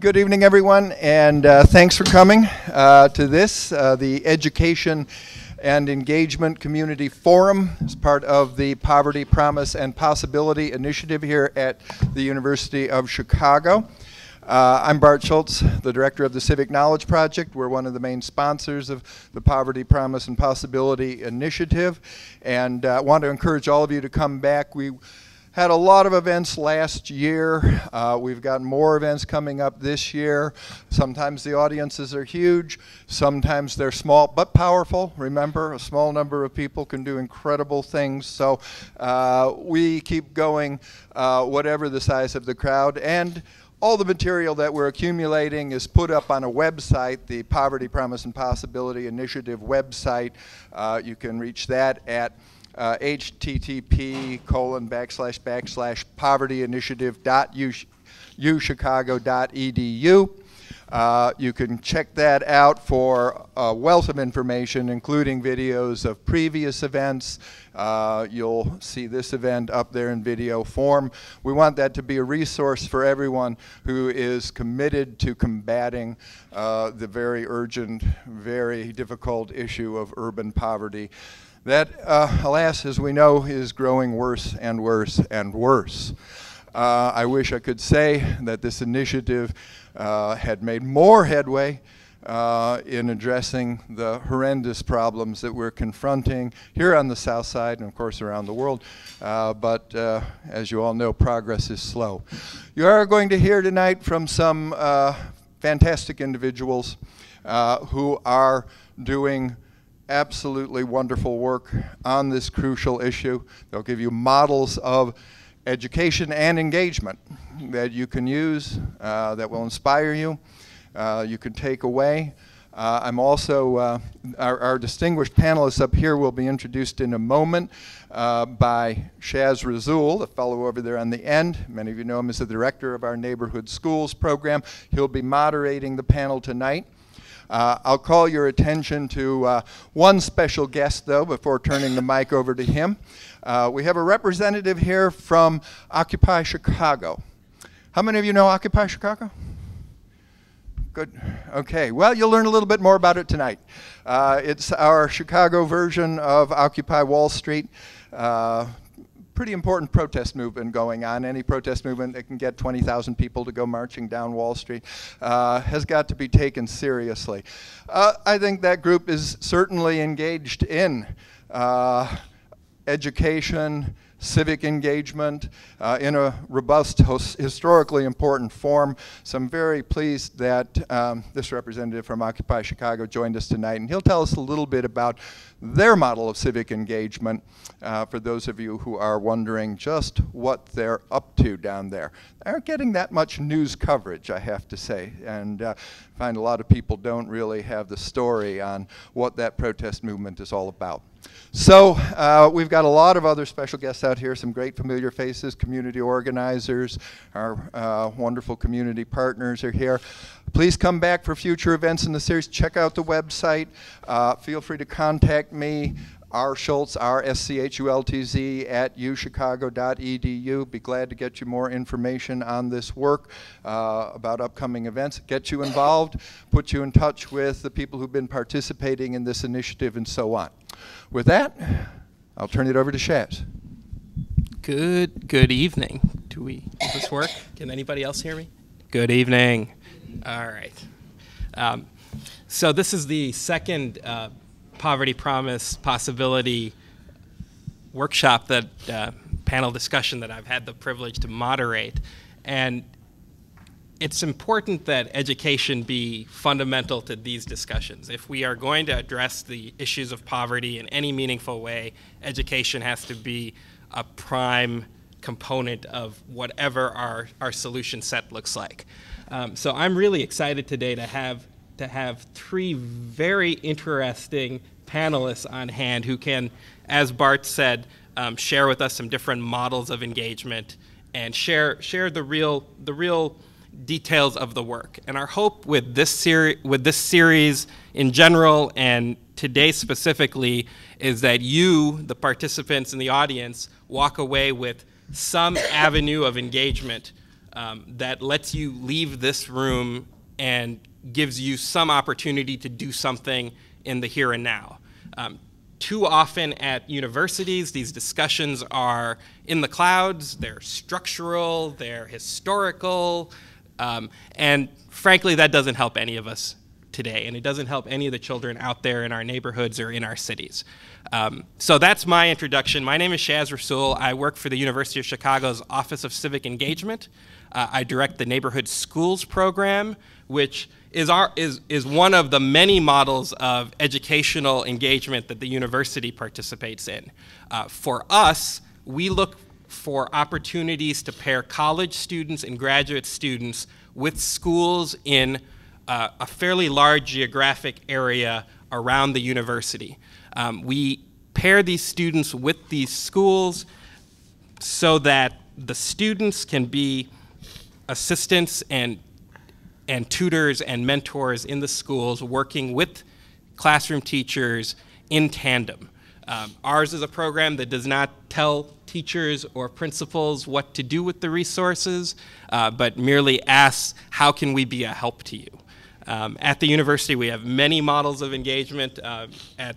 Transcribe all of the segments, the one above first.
Good evening, everyone, and thanks for coming to this, the Education and Engagement Community Forum as part of the Poverty, Promise, and Possibility Initiative here at the University of Chicago. I'm Bart Schultz, the director of the Civic Knowledge Project. We're one of the main sponsors of the Poverty, Promise, and Possibility Initiative, and I want to encourage all of you to come back. We had a lot of events last year. We've got more events coming up this year. Sometimes the audiences are huge, sometimes they're small but powerful. Remember, a small number of people can do incredible things, so we keep going whatever the size of the crowd. And all the material that we're accumulating is put up on a website, the Poverty, Promise, and Possibility Initiative website. You can reach that at http://povertyinitiative.uchicago.edu. You can check that out for a wealth of information, including videos of previous events. You'll see this event up there in video form. We want that to be a resource for everyone who is committed to combating the very urgent, very difficult issue of urban poverty that, alas, as we know, is growing worse and worse and worse. I wish I could say that this initiative had made more headway in addressing the horrendous problems that we're confronting here on the South Side and, of course, around the world. But as you all know, progress is slow. You are going to hear tonight from some fantastic individuals who are doing absolutely wonderful work on this crucial issue. They'll give you models of education and engagement that you can use, that will inspire you, you can take away. I'm also, our distinguished panelists up here will be introduced in a moment by Shaz Razul, the fellow over there on the end. Many of you know him as the director of our Neighborhood Schools program. He'll be moderating the panel tonight. I'll call your attention to one special guest, though, before turning the mic over to him. We have a representative here from Occupy Chicago. How many of you know Occupy Chicago? Good. Okay. Well, you'll learn a little bit more about it tonight. It's our Chicago version of Occupy Wall Street. Pretty important protest movement going on. Any protest movement that can get 20,000 people to go marching down Wall Street has got to be taken seriously. I think that group is certainly engaged in education, civic engagement in a robust, historically important form. So I'm very pleased that this representative from Occupy Chicago joined us tonight, and he'll tell us a little bit about their model of civic engagement for those of you who are wondering just what they're up to down there. They aren't getting that much news coverage, I have to say, and I find a lot of people don't really have the story on what that protest movement is all about. So we've got a lot of other special guests out here, some great familiar faces, community organizers, our wonderful community partners are here. Please come back for future events in the series. Check out the website. Feel free to contact me, rschultz, R-S-C-H-U-L-T-Z, at uchicago.edu. Be glad to get you more information on this work, about upcoming events, get you involved, put you in touch with the people who've been participating in this initiative, and so on. With that, I'll turn it over to Shaz. Good evening. Does this work? Can anybody else hear me? Good evening. All right. So this is the second Poverty Promise Possibility workshop, that panel discussion that I've had the privilege to moderate. And it's important that education be fundamental to these discussions. If we are going to address the issues of poverty in any meaningful way, education has to be a prime component of whatever our solution set looks like. So I'm really excited today to have three very interesting panelists on hand who can, as Bart said, share with us some different models of engagement and share the real details of the work. And our hope with this series in general and today specifically is that you, the participants in the audience, walk away with some avenue of engagement that lets you leave this room and gives you some opportunity to do something in the here and now. Too often at universities, these discussions are in the clouds, they're structural, they're historical, and frankly, that doesn't help any of us today, and it doesn't help any of the children out there in our neighborhoods or in our cities. So that's my introduction. My name is Shaz Rasool. I work for the University of Chicago's Office of Civic Engagement. I direct the Neighborhood Schools program, which is one of the many models of educational engagement that the university participates in. For us, we look for opportunities to pair college students and graduate students with schools in a fairly large geographic area around the university. We pair these students with these schools so that the students can be assistants and tutors and mentors in the schools working with classroom teachers in tandem. Ours is a program that does not tell teachers or principals what to do with the resources, but merely asks, how can we be a help to you? At the university, we have many models of engagement. At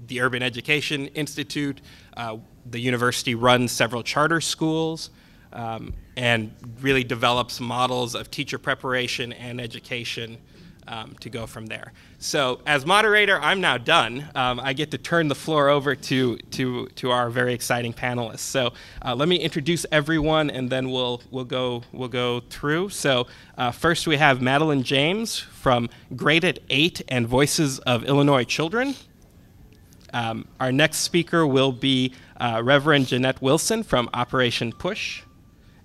the Urban Education Institute, the university runs several charter schools, and really develops models of teacher preparation and education to go from there. So as moderator, I'm now done. I get to turn the floor over to our very exciting panelists. So let me introduce everyone, and then we'll go through. So first we have Madeline James from Grade at 8 and Voices of Illinois Children. Our next speaker will be Reverend Jeanette Wilson from Operation Push.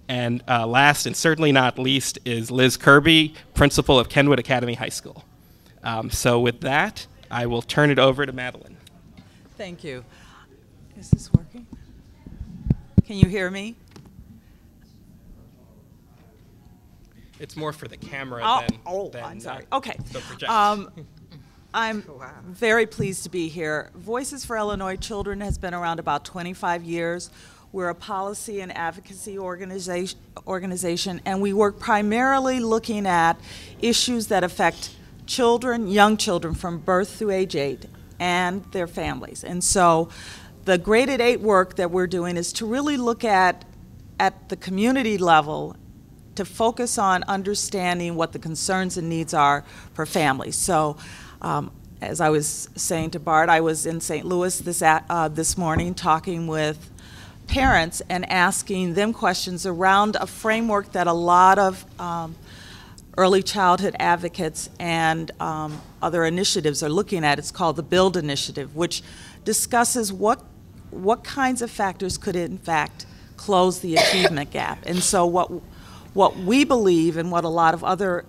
And last and certainly not least is Liz Kirby, principal of Kenwood Academy High School. So with that, I will turn it over to Madeline. Thank you. Is this working? Can you hear me? It's more for the camera than I'm sorry. Okay. The projection. I'm very pleased to be here. Voices for Illinois Children has been around about 25 years. We're a policy and advocacy organization, and we work primarily looking at issues that affect children, young children from birth through age 8 and their families. And so the Grade at 8 work that we're doing is to really look at the community level to focus on understanding what the concerns and needs are for families. So as I was saying to Bart, I was in St. Louis this morning talking with parents and asking them questions around a framework that a lot of early childhood advocates and other initiatives are looking at. It's called the BUILD Initiative, which discusses what kinds of factors could in fact close the achievement gap. And so what we believe and what a lot of other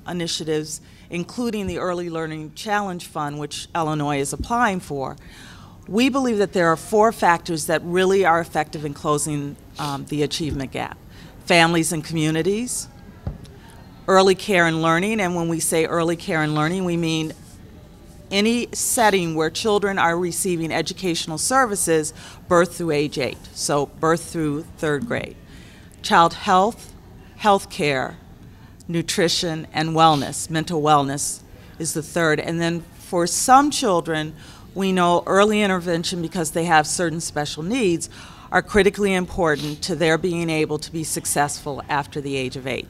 initiatives, including the Early Learning Challenge Fund, which Illinois is applying for, we believe that there are 4 factors that really are effective in closing the achievement gap. Families and communities, early care and learning, and when we say early care and learning, we mean any setting where children are receiving educational services birth through age 8, so birth through 3rd grade. Child health, health care, nutrition, and wellness. Mental wellness is the 3rd. And then for some children, we know early intervention, because they have certain special needs, are critically important to their being able to be successful after the age of 8.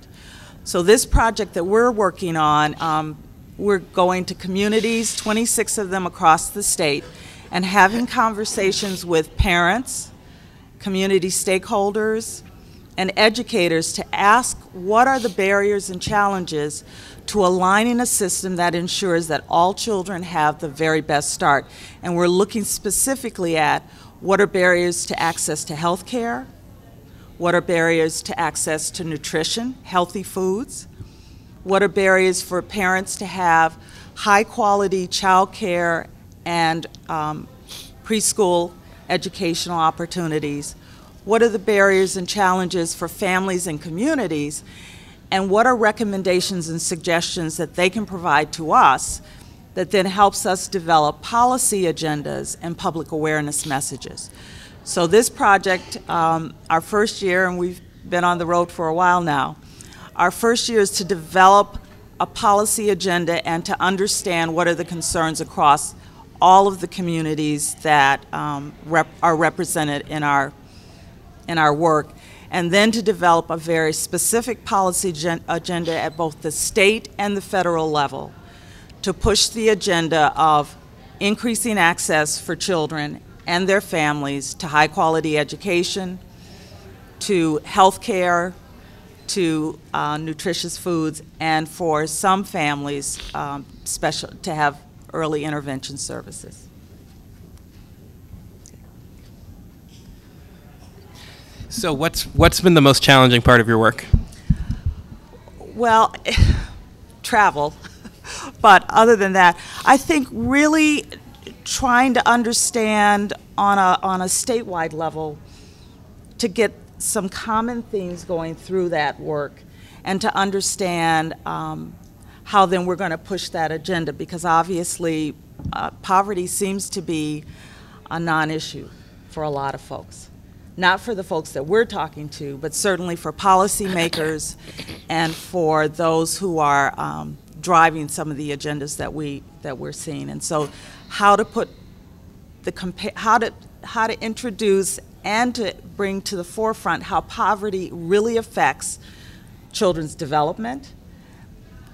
So this project that we're working on, we're going to communities, 26 of them across the state, and having conversations with parents, community stakeholders, and educators to ask what are the barriers and challenges to aligning a system that ensures that all children have the very best start. And we're looking specifically at what are barriers to access to health care, what are barriers to access to nutrition, healthy foods, what are barriers for parents to have high quality child care and preschool educational opportunities, what are the barriers and challenges for families and communities, and what are recommendations and suggestions that they can provide to us that then helps us develop policy agendas and public awareness messages. So this project, our first year, and we've been on the road for a while now, our first year is to develop a policy agenda and to understand what are the concerns across all of the communities that are represented in our work, and then to develop a very specific policy agenda at both the state and the federal level to push the agenda of increasing access for children and their families to high-quality education, to health care, to nutritious foods, and for some families to have early intervention services. So what's been the most challenging part of your work? Well, travel. But other than that, I think really trying to understand on a statewide level to get some common themes going through that work and to understand how then we're going to push that agenda, because obviously poverty seems to be a non-issue for a lot of folks. Not for the folks that we're talking to, but certainly for policymakers and for those who are driving some of the agendas that we're seeing. And so, how to put how to introduce and to bring to the forefront how poverty really affects children's development,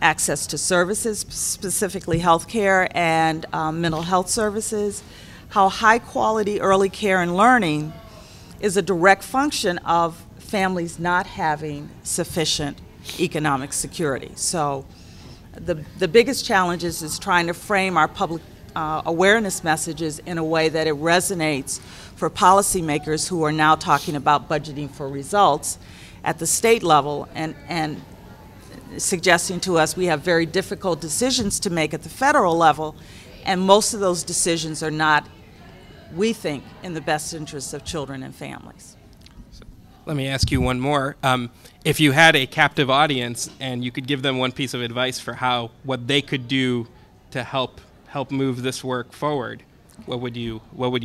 access to services, specifically health care and mental health services, how high quality early care and learning is a direct function of families not having sufficient economic security. So the biggest challenge is trying to frame our public awareness messages in a way that it resonates for policymakers who are now talking about budgeting for results at the state level and suggesting to us we have very difficult decisions to make at the federal level, and most of those decisions are not, we think, in the best interests of children and families. Let me ask you one more. If you had a captive audience and you could give them one piece of advice for what they could do to help move this work forward, what would you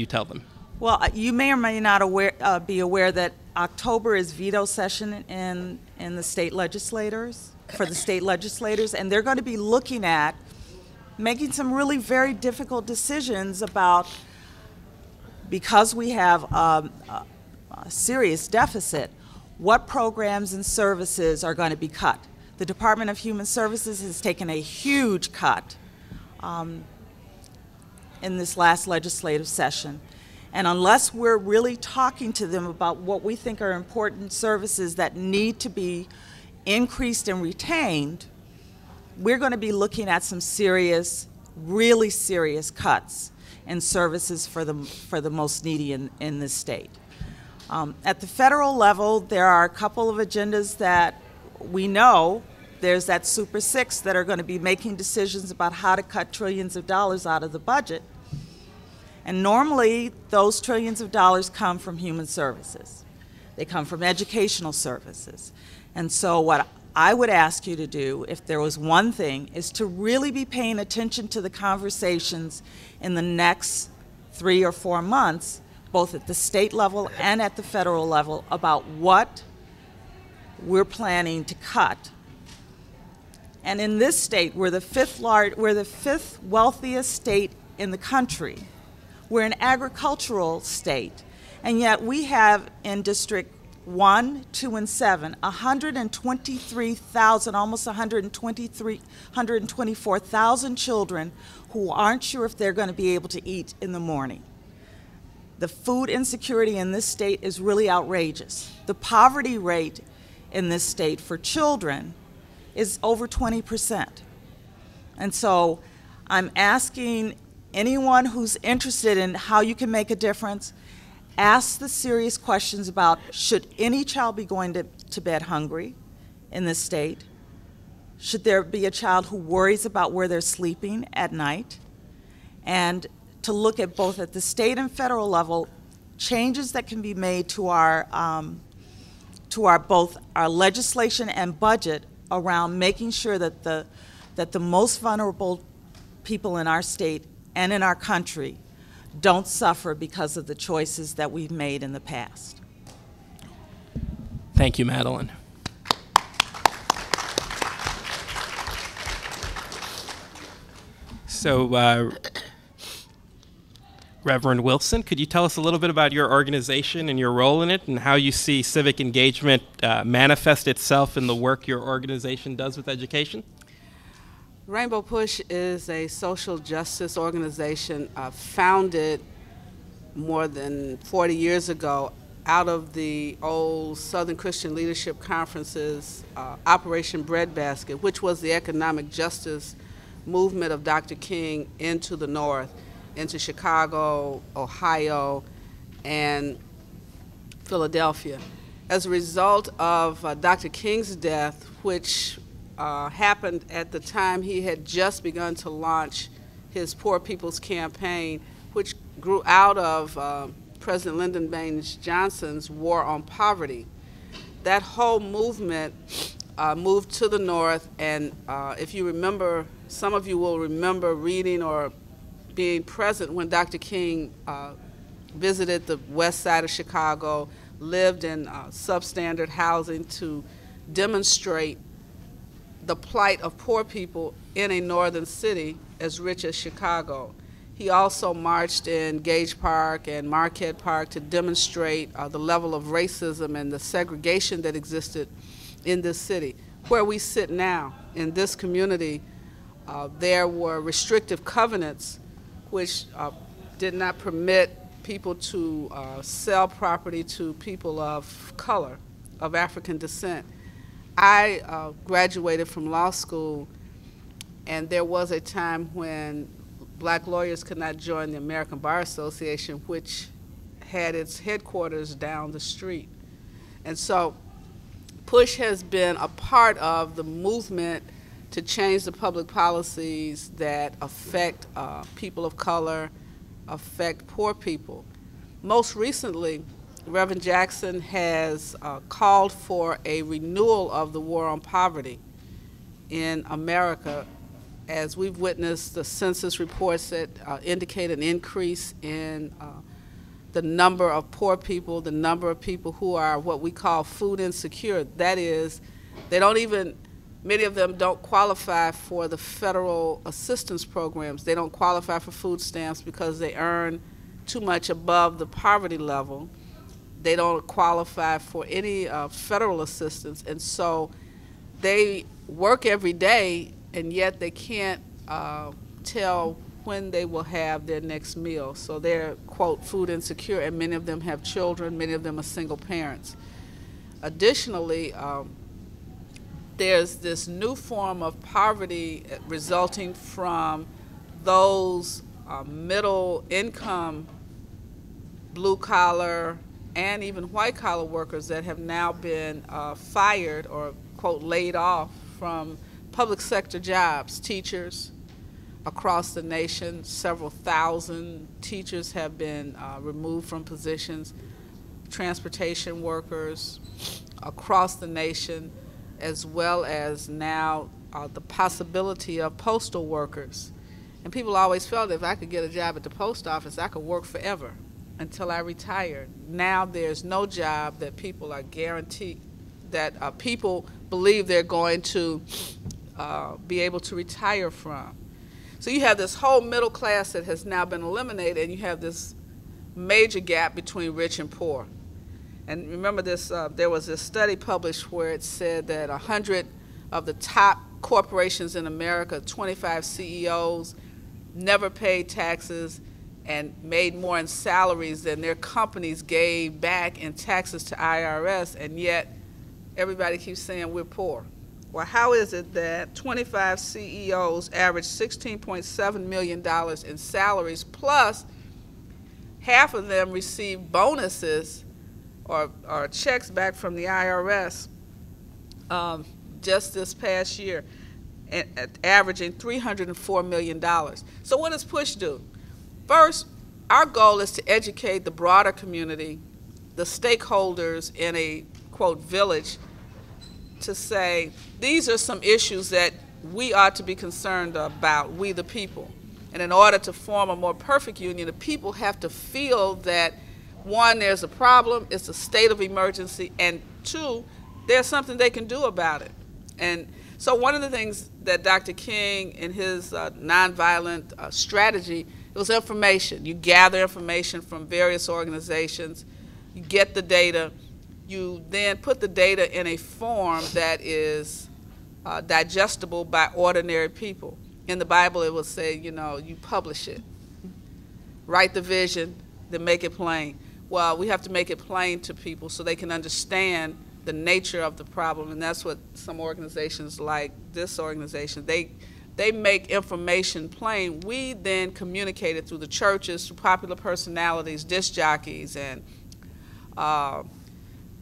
tell them? Well, you may or may not be aware that October is veto session in the state legislators, for the state legislators, and they're going to be looking at making some really very difficult decisions about, because we have a serious deficit, what programs and services are going to be cut. The Department of Human Services has taken a huge cut in this last legislative session. And unless we're really talking to them about what we think are important services that need to be increased and retained, we're going to be looking at some serious, really serious cuts in services for the most needy in this state. At the federal level, there are a couple of agendas that we know. There's that Super Six that are going to be making decisions about how to cut trillions of dollars out of the budget. And normally, those trillions of dollars come from human services. They come from educational services. And so what I would ask you to do, if there was one thing, is to really be paying attention to the conversations in the next 3 or 4 months, both at the state level and at the federal level, about what we're planning to cut. And in this state, we're the fifth wealthiest state in the country. We're an agricultural state, and yet we have in District 1, 2, and 7, 123,000, almost 124,000 children who aren't sure if they're going to be able to eat in the morning. The food insecurity in this state is really outrageous. The poverty rate in this state for children is over 20%. And so I'm asking anyone who's interested in how you can make a difference, ask the serious questions about, should any child be going to bed hungry in this state? Should there be a child who worries about where they're sleeping at night? And to look at both at the state and federal level, changes that can be made to our both our legislation and budget around making sure that the most vulnerable people in our state and in our country don't suffer because of the choices that we've made in the past. Thank you, Madeline. So, Reverend Wilson, could you tell us a little bit about your organization and your role in it, and how you see civic engagement manifest itself in the work your organization does with education? Rainbow Push is a social justice organization founded more than 40 years ago out of the old Southern Christian Leadership Conference's Operation Breadbasket, which was the economic justice movement of Dr. King into the North, into Chicago, Ohio, and Philadelphia. As a result of Dr. King's death, which happened at the time he had just begun to launch his Poor People's Campaign, which grew out of President Lyndon Baines Johnson's War on Poverty. That whole movement moved to the North, and if you remember, some of you will remember reading or being present when Dr. King visited the west side of Chicago, lived in substandard housing to demonstrate the plight of poor people in a northern city as rich as Chicago. He also marched in Gage Park and Marquette Park to demonstrate the level of racism and the segregation that existed in this city. Where we sit now, in this community, there were restrictive covenants which did not permit people to sell property to people of color, of African descent. I graduated from law school, and there was a time when black lawyers could not join the American Bar Association, which had its headquarters down the street. And so PUSH has been a part of the movement to change the public policies that affect people of color, affect poor people. Most recently, Reverend Jackson has called for a renewal of the war on poverty in America, as we've witnessed the census reports that indicate an increase in the number of poor people, the number of people who are what we call food insecure. That is, many of them don't qualify for the federal assistance programs. They don't qualify for food stamps because they earn too much above the poverty level. They don't qualify for any federal assistance, and so they work every day, and yet they can't tell when they will have their next meal. So they're, quote, food insecure, and many of them have children, many of them are single parents. Additionally, there's this new form of poverty resulting from those middle income, blue collar, and even white collar workers that have now been fired or, quote, laid off from public sector jobs. Teachers across the nation, several thousand teachers have been removed from positions, transportation workers across the nation, as well as now the possibility of postal workers. And people always felt if I could get a job at the post office, I could work forever until I retired. Now there's no job that people are guaranteed, that people believe they're going to be able to retire from. So you have this whole middle class that has now been eliminated, and you have this major gap between rich and poor. And remember this, there was this study published where it said that 100 of the top corporations in America, 25 CEOs, never paid taxes and made more in salaries than their companies gave back in taxes to IRS, and yet everybody keeps saying we're poor. Well, how is it that 25 CEOs average $16.7 million in salaries, plus half of them receive bonuses or checks back from the IRS just this past year, averaging $304 million. So what does PUSH do? First, our goal is to educate the broader community, the stakeholders in a, quote, village, to say these are some issues that we ought to be concerned about, we the people. And in order to form a more perfect union, the people have to feel that, one, there's a problem, it's a state of emergency, and two, there's something they can do about it. And So one of the things that Dr. King in his nonviolent strategy, it was information. You gather information from various organizations, you get the data, you then put the data in a form that is digestible by ordinary people. In the Bible it will say, you know, you publish it. Write the vision, then make it plain. Well, we have to make it plain to people so they can understand the nature of the problem, and that's what some organizations like this organization, they make information plain. We then communicate it through the churches, through popular personalities, disc jockeys, and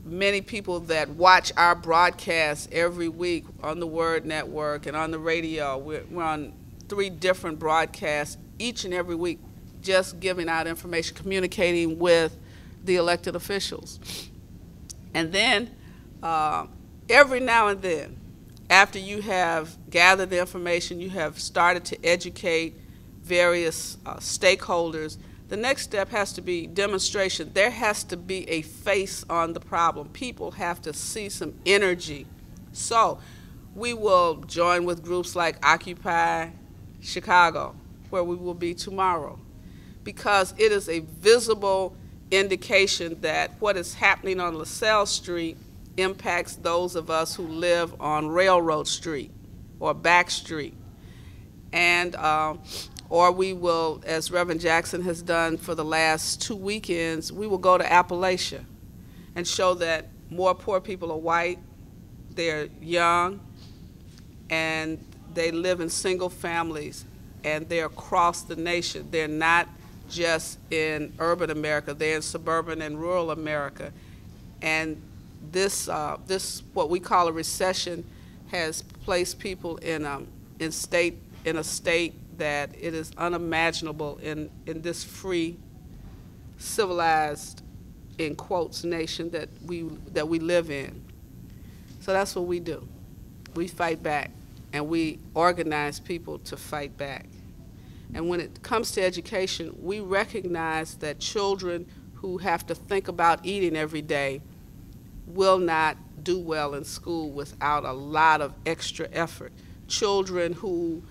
many people that watch our broadcasts every week on the Word Network and on the radio. We're on 3 different broadcasts each and every week, just giving out information, communicating with the elected officials. And then every now and then, after you have gathered the information, you have started to educate various stakeholders, the next step has to be demonstration. There has to be a face on the problem. People have to see some energy. So we will join with groups like Occupy Chicago, where we will be tomorrow, because it is a visible indication that what is happening on LaSalle Street impacts those of us who live on Railroad Street or Back Street. And or we will, as Reverend Jackson has done for the last 2 weekends, we will go to Appalachia and show that more poor people are white, they're young, and they live in single families, and they're across the nation. They're not just in urban America, they're in suburban and rural America. And this what we call a recession has placed people in a state that it is unimaginable in this free, civilized, in quotes, nation that we live in. So that's what we do. We fight back, and we organize people to fight back. And when it comes to education, we recognize that children who have to think about eating every day will not do well in school without a lot of extra effort. Children who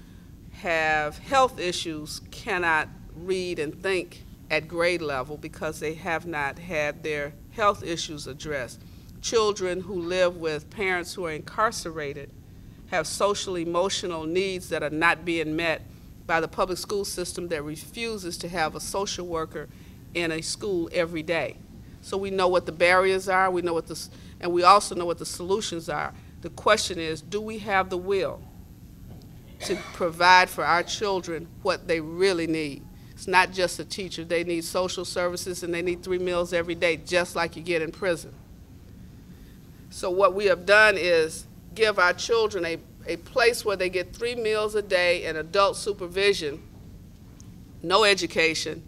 have health issues cannot read and think at grade level because they have not had their health issues addressed. Children who live with parents who are incarcerated have social emotional needs that are not being met by the public school system that refuses to have a social worker in a school every day. So we know what the barriers are, we know what and we also know what the solutions are. The question is, do we have the will to provide for our children what they really need? It's not just a teacher. They need social services, and they need 3 meals every day, just like you get in prison. So what we have done is give our children a place where they get 3 meals a day and adult supervision, no education,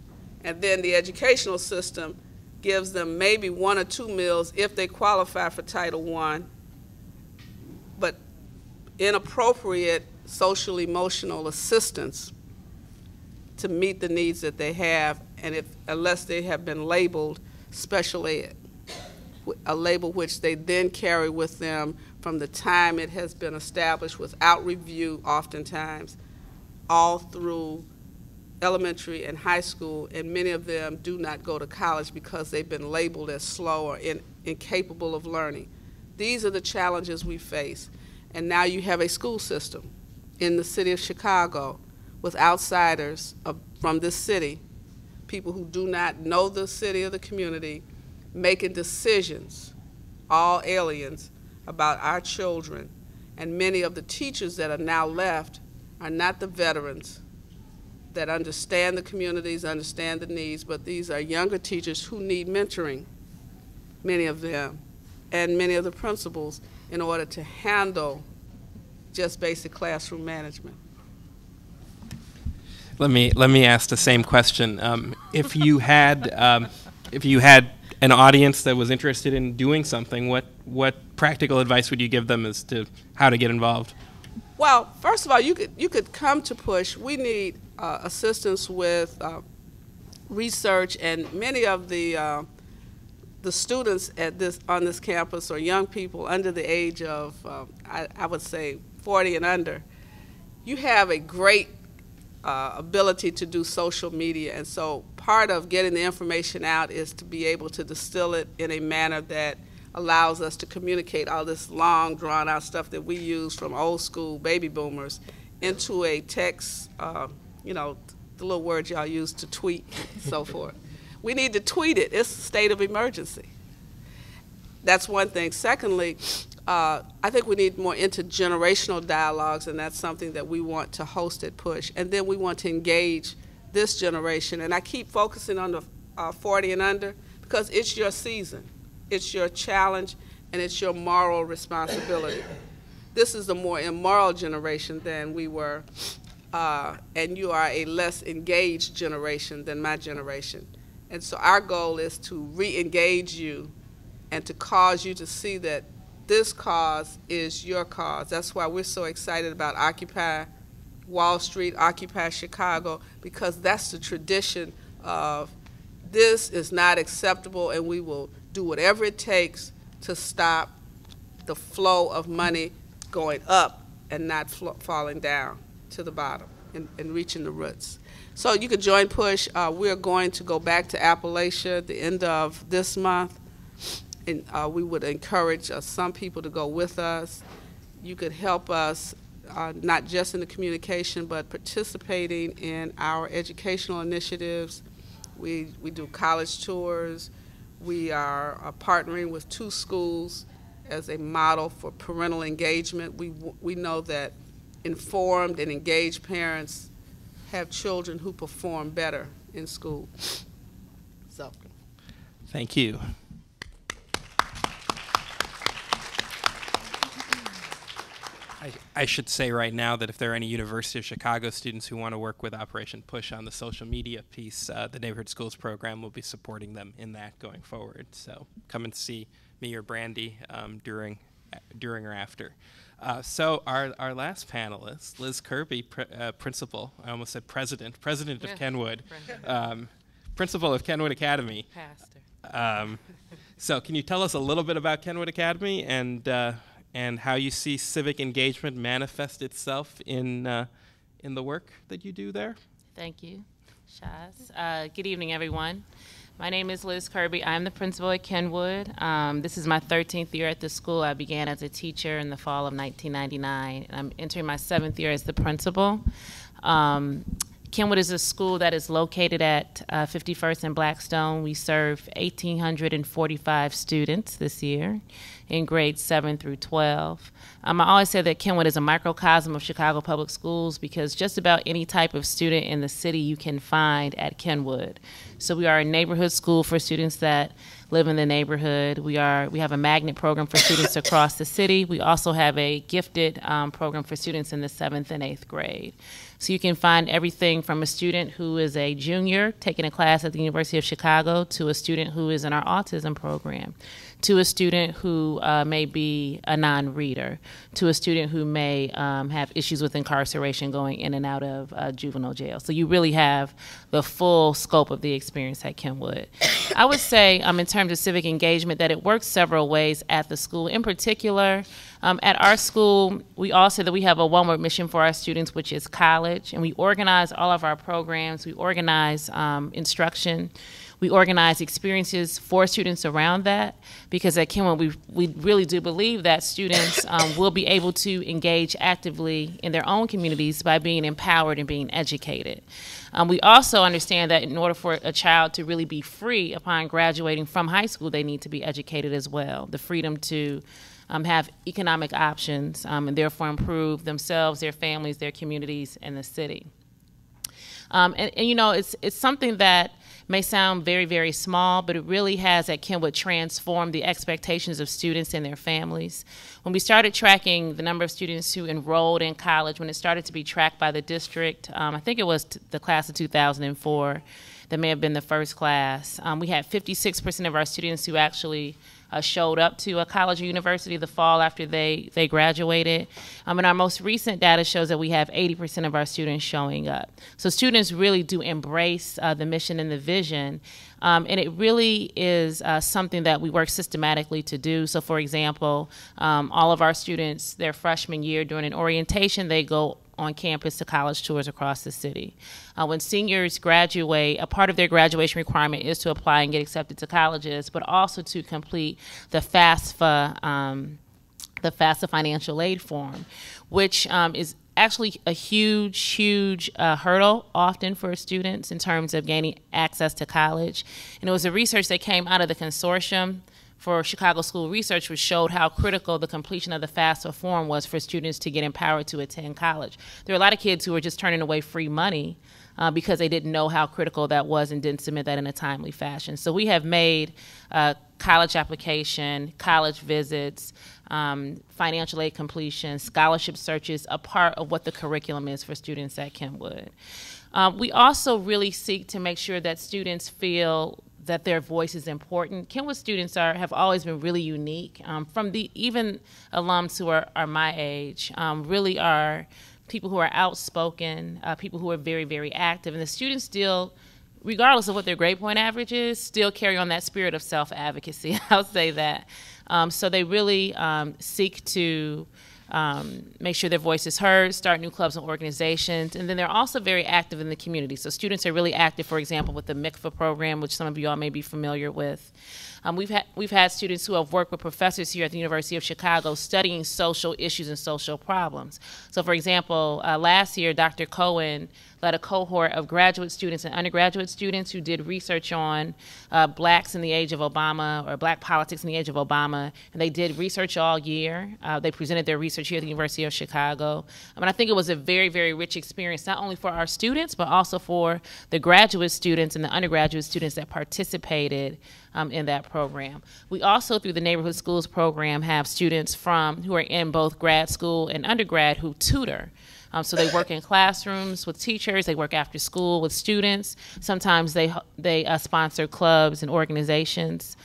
and then the educational system gives them maybe 1 or 2 meals if they qualify for Title I, but inappropriate social emotional assistance to meet the needs that they have, and unless they have been labeled special ed, a label which they then carry with them from the time it has been established without review oftentimes, all through elementary and high school, and many of them do not go to college because they've been labeled as slow or incapable of learning. These are the challenges we face. And now you have a school system in the city of Chicago with outsiders from this city, people who do not know the city or the community, making decisions, all aliens, about our children. And many of the teachers that are now left are not the veterans that understand the communities, understand the needs, but these are younger teachers who need mentoring, many of them, and many of the principals in order to handle just basic classroom management. Let me ask the same question. If you had an audience that was interested in doing something, what practical advice would you give them as to how to get involved? Well, first of all, you could come to PUSH. We need assistance with research, and many of the students on this campus are young people under the age of, I would say, 40 and under, you have a great ability to do social media. And so part of getting the information out is to be able to distill it in a manner that allows us to communicate all this long, drawn-out stuff that we use from old school baby boomers into a text, you know, the little words y'all use to tweet and so forth. We need to tweet it. It's a state of emergency. That's one thing. Secondly, I think we need more intergenerational dialogues, and that's something that we want to host at PUSH. And then we want to engage this generation. And I keep focusing on the 40 and under because it's your season. It's your challenge, and it's your moral responsibility. This is a more immoral generation than we were, and you are a less engaged generation than my generation. And so our goal is to re-engage you and to cause you to see that this cause is your cause. That's why we're so excited about Occupy Wall Street, Occupy Chicago, because that's the tradition of this is not acceptable, and we will do whatever it takes to stop the flow of money going up and not falling down to the bottom and reaching the roots. So you could join PUSH. We're going to go back to Appalachia at the end of this month, and we would encourage some people to go with us. You could help us not just in the communication, but participating in our educational initiatives. We do college tours. We are partnering with 2 schools as a model for parental engagement. We know that informed and engaged parents have children who perform better in school. So, thank you. I should say right now that if there are any University of Chicago students who want to work with Operation PUSH on the social media piece, the Neighborhood Schools program will be supporting them in that going forward. So come and see me or Brandy during or after. So our last panelist, Liz Kirby, principal, I almost said president of Kenwood, principal of Kenwood Academy. Pastor. So can you tell us a little bit about Kenwood Academy and how you see civic engagement manifest itself in the work that you do there? Thank you, Shaz. Good evening, everyone. My name is Liz Kirby. I'm the principal at Kenwood. This is my 13th year at the school. I began as a teacher in the fall of 1999, and I'm entering my 7th year as the principal. Kenwood is a school that is located at 51st and Blackstone. We serve 1,845 students this year in grades 7 through 12. I always say that Kenwood is a microcosm of Chicago Public Schools because just about any type of student in the city you can find at Kenwood. So we are a neighborhood school for students that live in the neighborhood. We have a magnet program for students across the city. We also have a gifted program for students in the 7th and 8th grade. So you can find everything from a student who is a junior taking a class at the University of Chicago to a student who is in our autism program, to a student who may be a non-reader, to a student who may have issues with incarceration going in and out of juvenile jail. So you really have the full scope of the experience at Kenwood. I would say in terms of civic engagement that it works several ways at the school. In particular, at our school, we all say that we have a one-word mission for our students, which is college, and we organize all of our programs. We organize instruction. We organize experiences for students around that because at Kenwood we really do believe that students will be able to engage actively in their own communities by being empowered and being educated. We also understand that in order for a child to really be free upon graduating from high school, they need to be educated as well. The freedom to have economic options and therefore improve themselves, their families, their communities, and the city. And you know, it's something that may sound very, very small, but it really has at Kenwood transformed the expectations of students and their families. When we started tracking the number of students who enrolled in college, when it started to be tracked by the district, I think it was the class of 2004, that may have been the first class, we had 56% of our students who actually showed up to a college or university the fall after they graduated. And our most recent data shows that we have 80% of our students showing up. So students really do embrace the mission and the vision. And it really is something that we work systematically to do. So for example, all of our students, their freshman year during an orientation, they go on campus to college tours across the city. When seniors graduate, a part of their graduation requirement is to apply and get accepted to colleges, but also to complete the FAFSA financial aid form, which is actually a huge hurdle often for students in terms of gaining access to college. And it was a research that came out of the consortium for Chicago School Research, which showed how critical the completion of the FAFSA form was for students to get empowered to attend college. There were a lot of kids who were just turning away free money because they didn't know how critical that was and didn't submit that in a timely fashion. So we have made college application, college visits, financial aid completion, scholarship searches a part of what the curriculum is for students at Kenwood. We also really seek to make sure that students feel that their voice is important. Kenwood students have always been really unique. From even alums who are my age, really are people who are outspoken, people who are very, very active. And the students still, regardless of what their grade point average is, still carry on that spirit of self-advocacy. I'll say that. So they really seek to make sure their voice is heard, start new clubs and organizations, and then they're also very active in the community. So students are really active, for example, with the MICFA program, which some of you all may be familiar with. We've had students who have worked with professors here at the University of Chicago studying social issues and social problems. So for example, last year, Dr. Cohen led a cohort of graduate students and undergraduate students who did research on blacks in the age of Obama, or black politics in the age of Obama, and they did research all year. They presented their research here at the University of Chicago. I think it was a very, very rich experience, not only for our students, but also for the graduate students and the undergraduate students that participated in that program. We also, through the Neighborhood Schools program, have students who are in both grad school and undergrad who tutor. So they work in classrooms with teachers, they work after school with students. Sometimes they sponsor clubs and organizations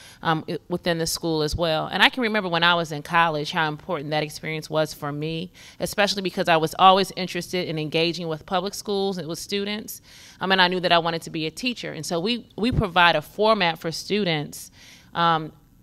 within the school as well. And I can remember when I was in college how important that experience was for me, especially because I was always interested in engaging with public schools and with students. And I knew that I wanted to be a teacher. And so we provide a format for students,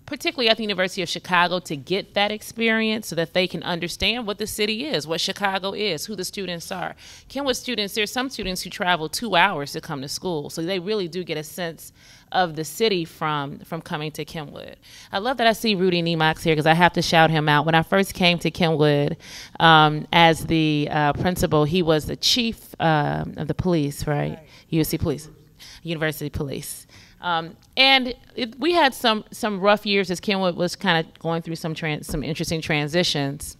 particularly at the University of Chicago, to get that experience so that they can understand what the city is, what Chicago is, who the students are. Kenwood students, there's some students who travel 2 hours to come to school, so they really do get a sense of the city from coming to Kenwood. I love that I see Rudy Nemox here because I have to shout him out. When I first came to Kenwood as the principal, he was the chief of the police, right? UC Police, University Police. And we had some rough years as Kenwood was kind of going through some interesting transitions.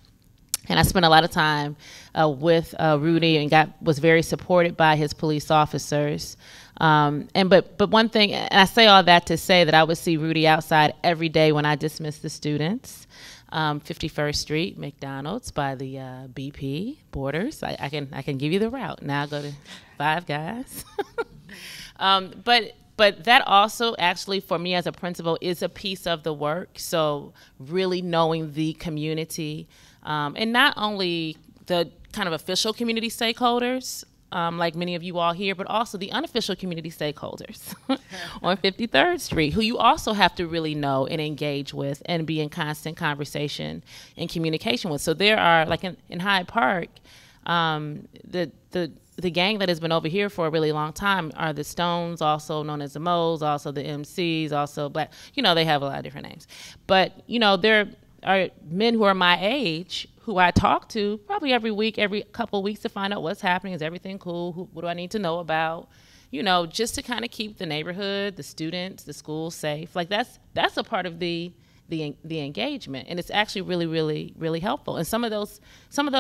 And I spent a lot of time with Rudy and was very supported by his police officers. But one thing, and I say all that to say that I would see Rudy outside every day when I dismissed the students. 51st Street, McDonald's by the BP Borders. I can give you the route. Now go to Five Guys. But that also actually, for me as a principal, is a piece of the work. So really knowing the community, and not only the kind of official community stakeholders, like many of you all here, but also the unofficial community stakeholders on 53rd Street, who you also have to really know and engage with and be in constant conversation and communication with. So there are, like in Hyde Park, the gang that has been over here for a really long time are the Stones, also known as the Moes, also the MCs, also Black. They have a lot of different names. But, there are men who are my age who I talk to probably every week, every couple of weeks to find out what's happening. Is everything cool? What do I need to know about? Just to kind of keep the neighborhood, the students, the schools safe. Like that's a part of the engagement, and it's actually really, really, really helpful. And some of those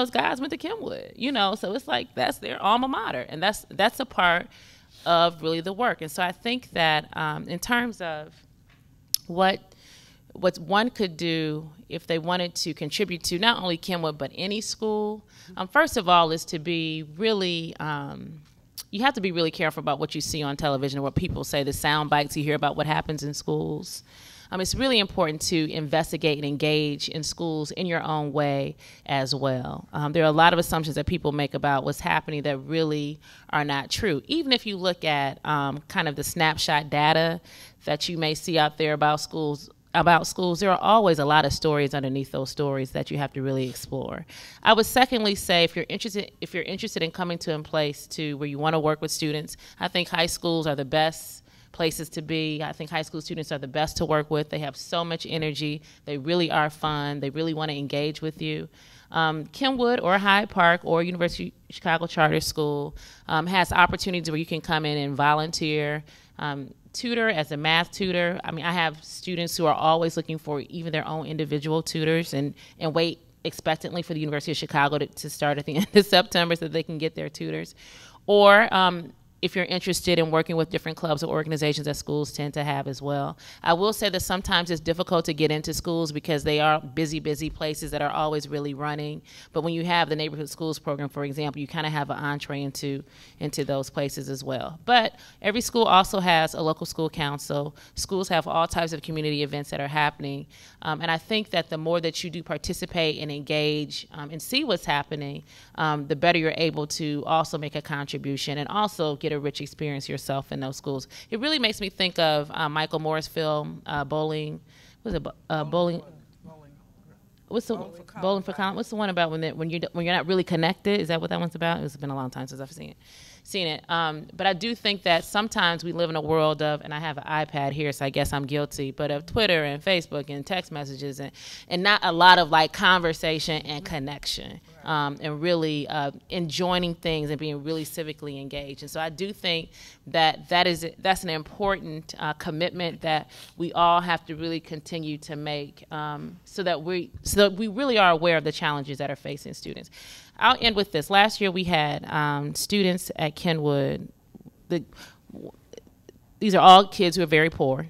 guys went to Kenwood, so it's like that's their alma mater, and that's a part of really the work. And so I think that in terms of what one could do if they wanted to contribute to not only Kenwood but any school, first of all, is to be really you have to be really careful about what you see on television or what people say, the sound bites you hear about what happens in schools. it's really important to investigate and engage in schools in your own way as well. There are a lot of assumptions that people make about what's happening that really are not true. Even if you look at kind of the snapshot data that you may see out there about schools, there are always a lot of stories underneath those stories that you have to really explore. I would secondly say if you're interested in coming to a place where you want to work with students, I think high schools are the best places to be. I think high school students are the best to work with. They have so much energy. They really are fun. They really want to engage with you. Kenwood or Hyde Park or University of Chicago Charter School has opportunities where you can come in and volunteer, tutor as a math tutor. I mean, I have students who are always looking for even their own individual tutors and wait expectantly for the University of Chicago to start at the end of September so that they can get their tutors. Or if you're interested in working with different clubs or organizations that schools tend to have as well. I will say that sometimes it's difficult to get into schools because they are busy places that are always really running. But when you have the neighborhood schools program, for example, you kind of have an entree into those places as well. But every school also has a local school council. Schools have all types of community events that are happening. And I think that the more that you do participate and engage and see what's happening, the better you're able to also make a contribution and also get a rich experience yourself in those schools. It really makes me think of Michael Moore's film, Bowling. Was it Bowling? What's the Bowling for Collins? What's the one about when you're not really connected? Is that what that one's about? It's been a long time since I've seen it. But I do think that sometimes we live in a world of, and I have an iPad here, so I guess I'm guilty, but of Twitter and Facebook and text messages and not a lot of like conversation and connection. And really enjoying things and being really civically engaged. And so I do think that's an important commitment that we all have to really continue to make so that we really are aware of the challenges that are facing students. I'll end with this. Last year we had students at Kenwood. These are all kids who are very poor.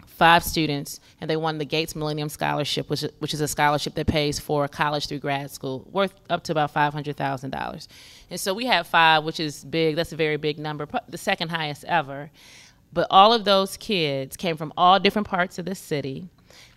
5 students, and they won the Gates Millennium Scholarship, which is a scholarship that pays for college through grad school, worth up to about $500,000. And so we had 5, which is big. That's a very big number, the second highest ever. But all of those kids came from all different parts of the city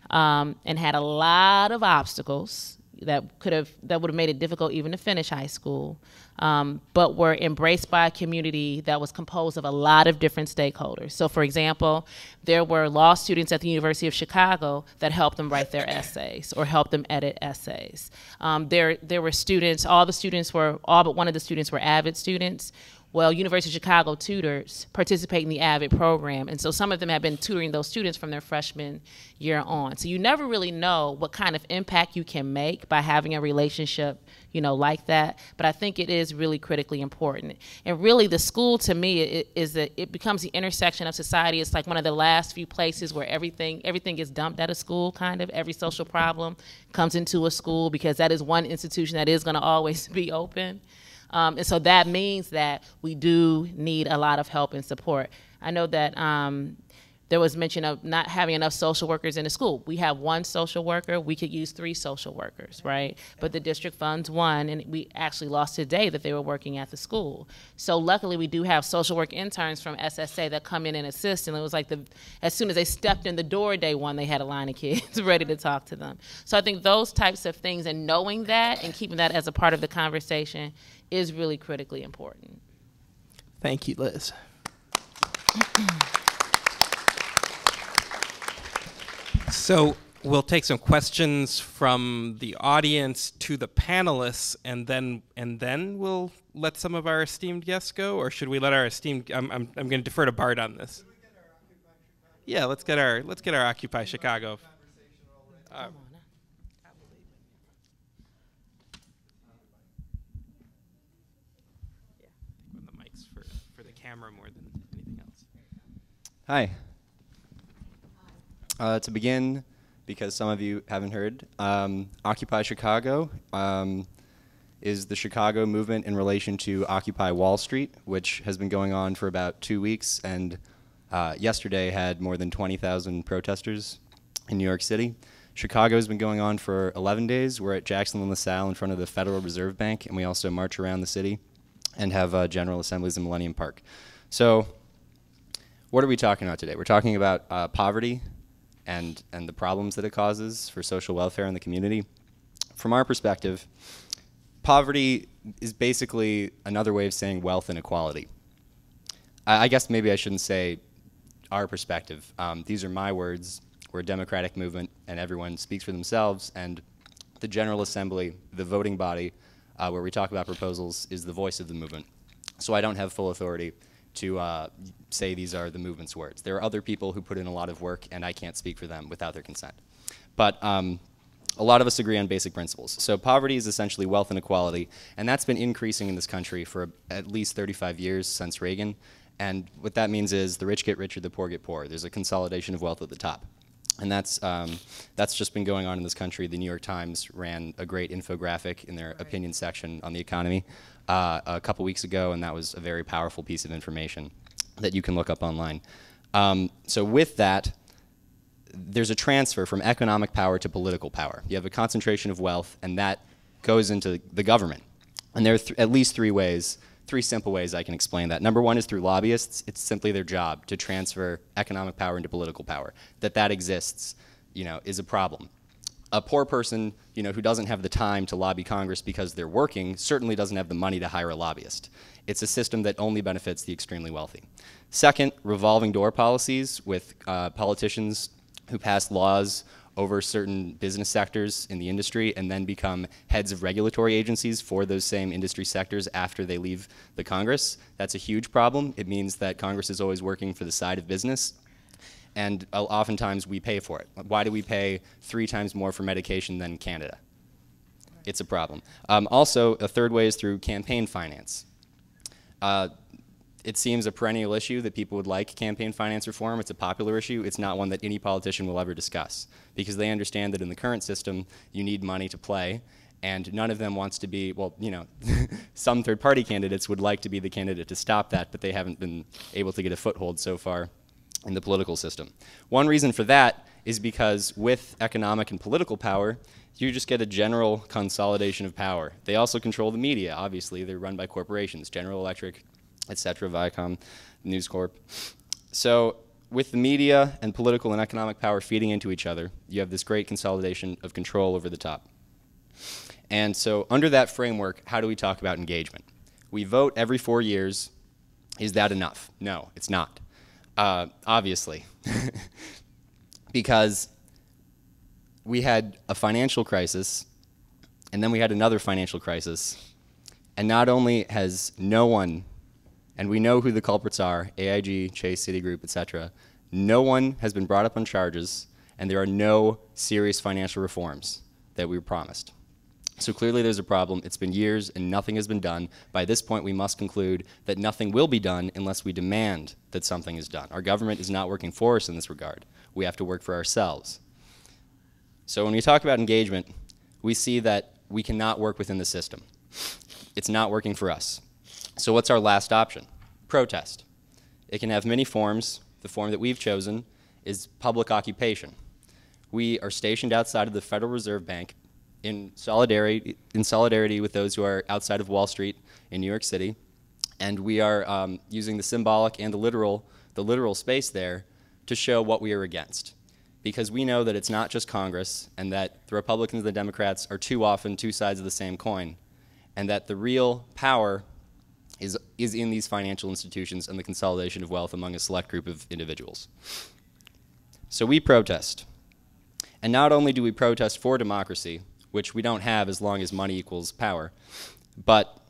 and had a lot of obstacles that would have made it difficult even to finish high school, but were embraced by a community that was composed of a lot of different stakeholders. So for example, there were law students at the University of Chicago that helped them write their essays or helped them edit essays. There were students, all but one of the students were AVID students. Well, University of Chicago tutors participate in the AVID program, and so some of them have been tutoring those students from their freshman year on. So you never really know what kind of impact you can make by having a relationship, like that. But I think it is really critically important. And really, the school to me it becomes the intersection of society. It's like one of the last few places where everything is dumped at a school. Kind of every social problem comes into a school because that is one institution that is going to always be open. And so that means that we do need a lot of help and support. I know that there was mention of not having enough social workers in the school. We have 1 social worker. We could use 3 social workers, right? But the district funds 1, and we actually lost today that they were working at the school. So luckily, we do have social work interns from SSA that come in and assist. And it was like as soon as they stepped in the door day 1, they had a line of kids ready to talk to them. So I think those types of things and knowing that and keeping that as a part of the conversation is really critically important. Thank you, Liz. So we'll take some questions from the audience to the panelists, and then we'll let some of our esteemed guests go, or should we let our esteemed? I'm going to defer to Bart on this. Yeah, let's get our Occupy Chicago. The mics for the camera more than anything else. Hi. To begin, because some of you haven't heard, Occupy Chicago is the Chicago movement in relation to Occupy Wall Street, which has been going on for about 2 weeks, and yesterday had more than 20,000 protesters in New York City. Chicago has been going on for 11 days. We're at Jackson and LaSalle in front of the Federal Reserve Bank, and we also march around the city and have general assemblies in Millennium Park. So what are we talking about today? We're talking about poverty, and the problems that it causes for social welfare in the community. From our perspective, poverty is basically another way of saying wealth inequality. I guess maybe I shouldn't say our perspective. These are my words. We're a democratic movement, and everyone speaks for themselves, and the General Assembly, the voting body, where we talk about proposals, is the voice of the movement. So I don't have full authority to say these are the movement's words. There are other people who put in a lot of work, and I can't speak for them without their consent. But a lot of us agree on basic principles. So poverty is essentially wealth inequality, and that's been increasing in this country for at least 35 years since Reagan. And what that means is the rich get richer, the poor get poorer. There's a consolidation of wealth at the top. And that's just been going on in this country. The New York Times ran a great infographic in their opinion section on the economy a couple weeks ago, and that was a very powerful piece of information that you can look up online. So with that, there's a transfer from economic power to political power. You have a concentration of wealth, and that goes into the government. And there are at least three simple ways I can explain that. Number one is through lobbyists. It's simply their job to transfer economic power into political power. That exists, is a problem. A poor person, who doesn't have the time to lobby Congress because they're working, certainly doesn't have the money to hire a lobbyist. It's a system that only benefits the extremely wealthy. Second, revolving door policies with politicians who pass laws over certain business sectors in the industry and then become heads of regulatory agencies for those same industry sectors after they leave the Congress. That's a huge problem. It means that Congress is always working for the side of business, and oftentimes we pay for it. Why do we pay 3 times more for medication than Canada? It's a problem. Also, a third way is through campaign finance. It seems a perennial issue that people would like campaign finance reform. It's a popular issue. It's not one that any politician will ever discuss because they understand that in the current system, you need money to play, and none of them wants to be, well, some third-party candidates would like to be the candidate to stop that, but they haven't been able to get a foothold so far in the political system. One reason for that is because with economic and political power, you just get a general consolidation of power. They also control the media, obviously. They're run by corporations, General Electric, etc., Viacom, News Corp. So with the media and political and economic power feeding into each other, you have this great consolidation of control over the top. And so under that framework, how do we talk about engagement? We vote every 4 years. Is that enough? No, it's not. Obviously. Because we had a financial crisis, and then we had another financial crisis, and not only has no one, and we know who the culprits are, AIG, Chase, Citigroup, etc. No one has been brought up on charges, and there are no serious financial reforms that we were promised. So clearly there's a problem. It's been years, and nothing has been done. By this point, we must conclude that nothing will be done unless we demand that something is done. Our government is not working for us in this regard. We have to work for ourselves. So when we talk about engagement, we see that we cannot work within the system. It's not working for us. So what's our last option? Protest. It can have many forms. The form that we've chosen is public occupation. We are stationed outside of the Federal Reserve Bank in solidarity with those who are outside of Wall Street in New York City, and we are using the symbolic and the literal space there to show what we are against. Because we know that it's not just Congress, and that the Republicans and the Democrats are too often two sides of the same coin, and that the real power is in these financial institutions and the consolidation of wealth among a select group of individuals. So we protest. And not only do we protest for democracy, which we don't have as long as money equals power, but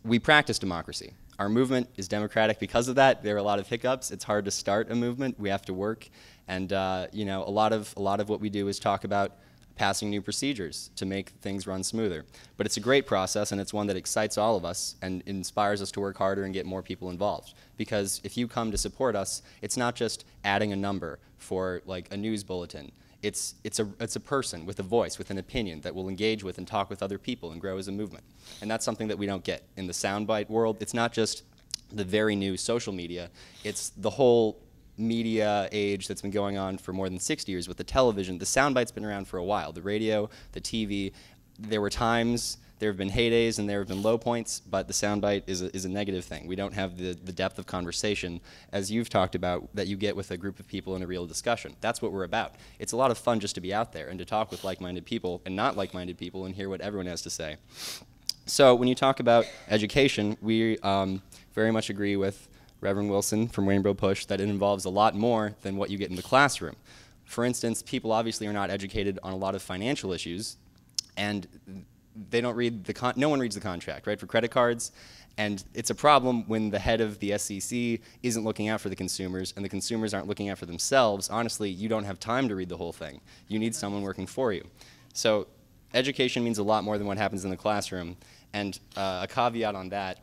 we practice democracy. Our movement is democratic because of that. There are a lot of hiccups. It's hard to start a movement. We have to work. And a lot of what we do is talk about passing new procedures to make things run smoother. But it's a great process, and it's one that excites all of us and inspires us to work harder and get more people involved. Because if you come to support us, it's not just adding a number for like a news bulletin. It's a person with a voice, with an opinion that will engage with and talk with other people and grow as a movement. And that's something that we don't get in the soundbite world. It's not just the very new social media. It's the whole media age that's been going on for more than 60 years with the television. The soundbite's been around for a while. The radio, the TV. There were times There have been heydays and there have been low points, but the soundbite is a negative thing. We don't have the depth of conversation, as you've talked about, that you get with a group of people in a real discussion. That's what we're about. It's a lot of fun just to be out there and to talk with like-minded people and not like-minded people and hear what everyone has to say. So when you talk about education, we very much agree with Reverend Wilson from Rainbow Push that it involves a lot more than what you get in the classroom. For instance, people obviously are not educated on a lot of financial issues, and they don't read no one reads the contract, right, for credit cards. And it's a problem when the head of the SEC isn't looking out for the consumers and the consumers aren't looking out for themselves. Honestly, you don't have time to read the whole thing. You need someone working for you. So education means a lot more than what happens in the classroom. And a caveat on that,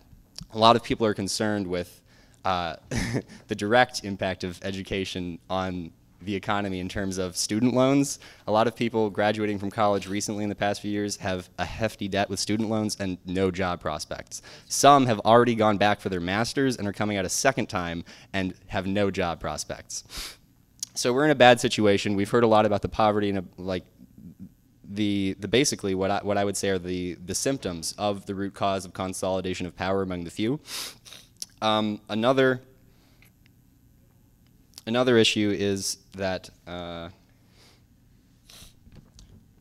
a lot of people are concerned with the direct impact of education on the economy in terms of student loans. A lot of people graduating from college recently in the past few years have a hefty debt with student loans and no job prospects. Some have already gone back for their masters and are coming out a second time and have no job prospects. So we're in a bad situation. We've heard a lot about the poverty and basically what I would say are the symptoms of the root cause of consolidation of power among the few. Another issue is that, well,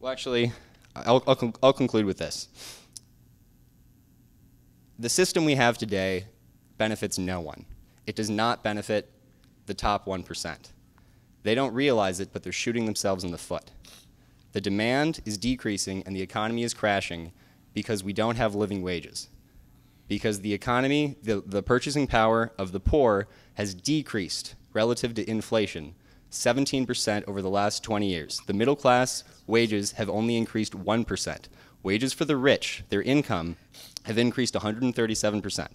actually, I'll conclude with this. The system we have today benefits no one. It does not benefit the top 1%. They don't realize it, but they're shooting themselves in the foot. The demand is decreasing and the economy is crashing because we don't have living wages. Because the economy, the purchasing power of the poor has decreased relative to inflation, 17% over the last 20 years. The middle class wages have only increased 1%. Wages for the rich, their income, have increased 137%.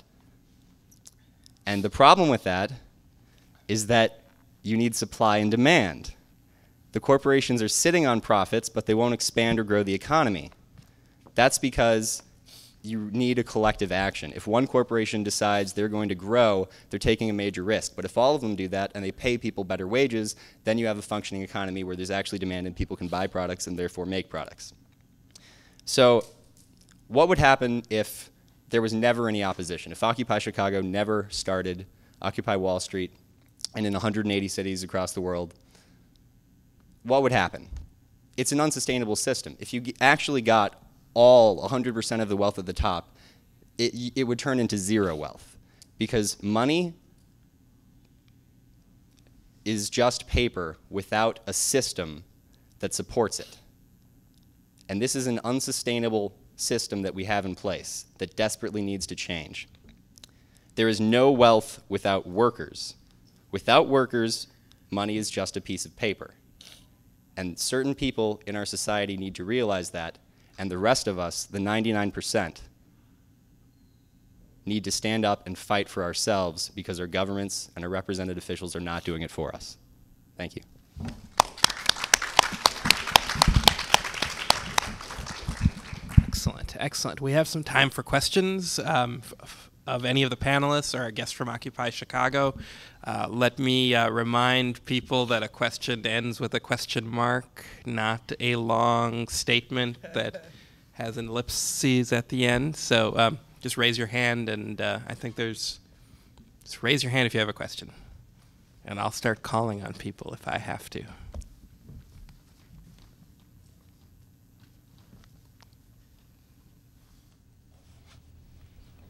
And the problem with that is that you need supply and demand. The corporations are sitting on profits, but they won't expand or grow the economy. That's because you need a collective action. If one corporation decides they're going to grow, they're taking a major risk. But if all of them do that and they pay people better wages, then you have a functioning economy where there's actually demand and people can buy products and therefore make products. So what would happen if there was never any opposition? If Occupy Chicago never started, Occupy Wall Street, and in 180 cities across the world, what would happen? It's an unsustainable system. If you actually got all 100% of the wealth at the top, it would turn into zero wealth, because money is just paper without a system that supports it. And this is an unsustainable system that we have in place that desperately needs to change. There is no wealth without workers. Without workers, money is just a piece of paper. And certain people in our society need to realize that, and the rest of us, the 99%, need to stand up and fight for ourselves because our governments and our represented officials are not doing it for us. Thank you. Excellent, excellent. We have some time for questions of any of the panelists or our guests from Occupy Chicago. Let me remind people that a question ends with a question mark, not a long statement that has an ellipses at the end. So just raise your hand, and I think just raise your hand if you have a question. And I'll start calling on people if I have to.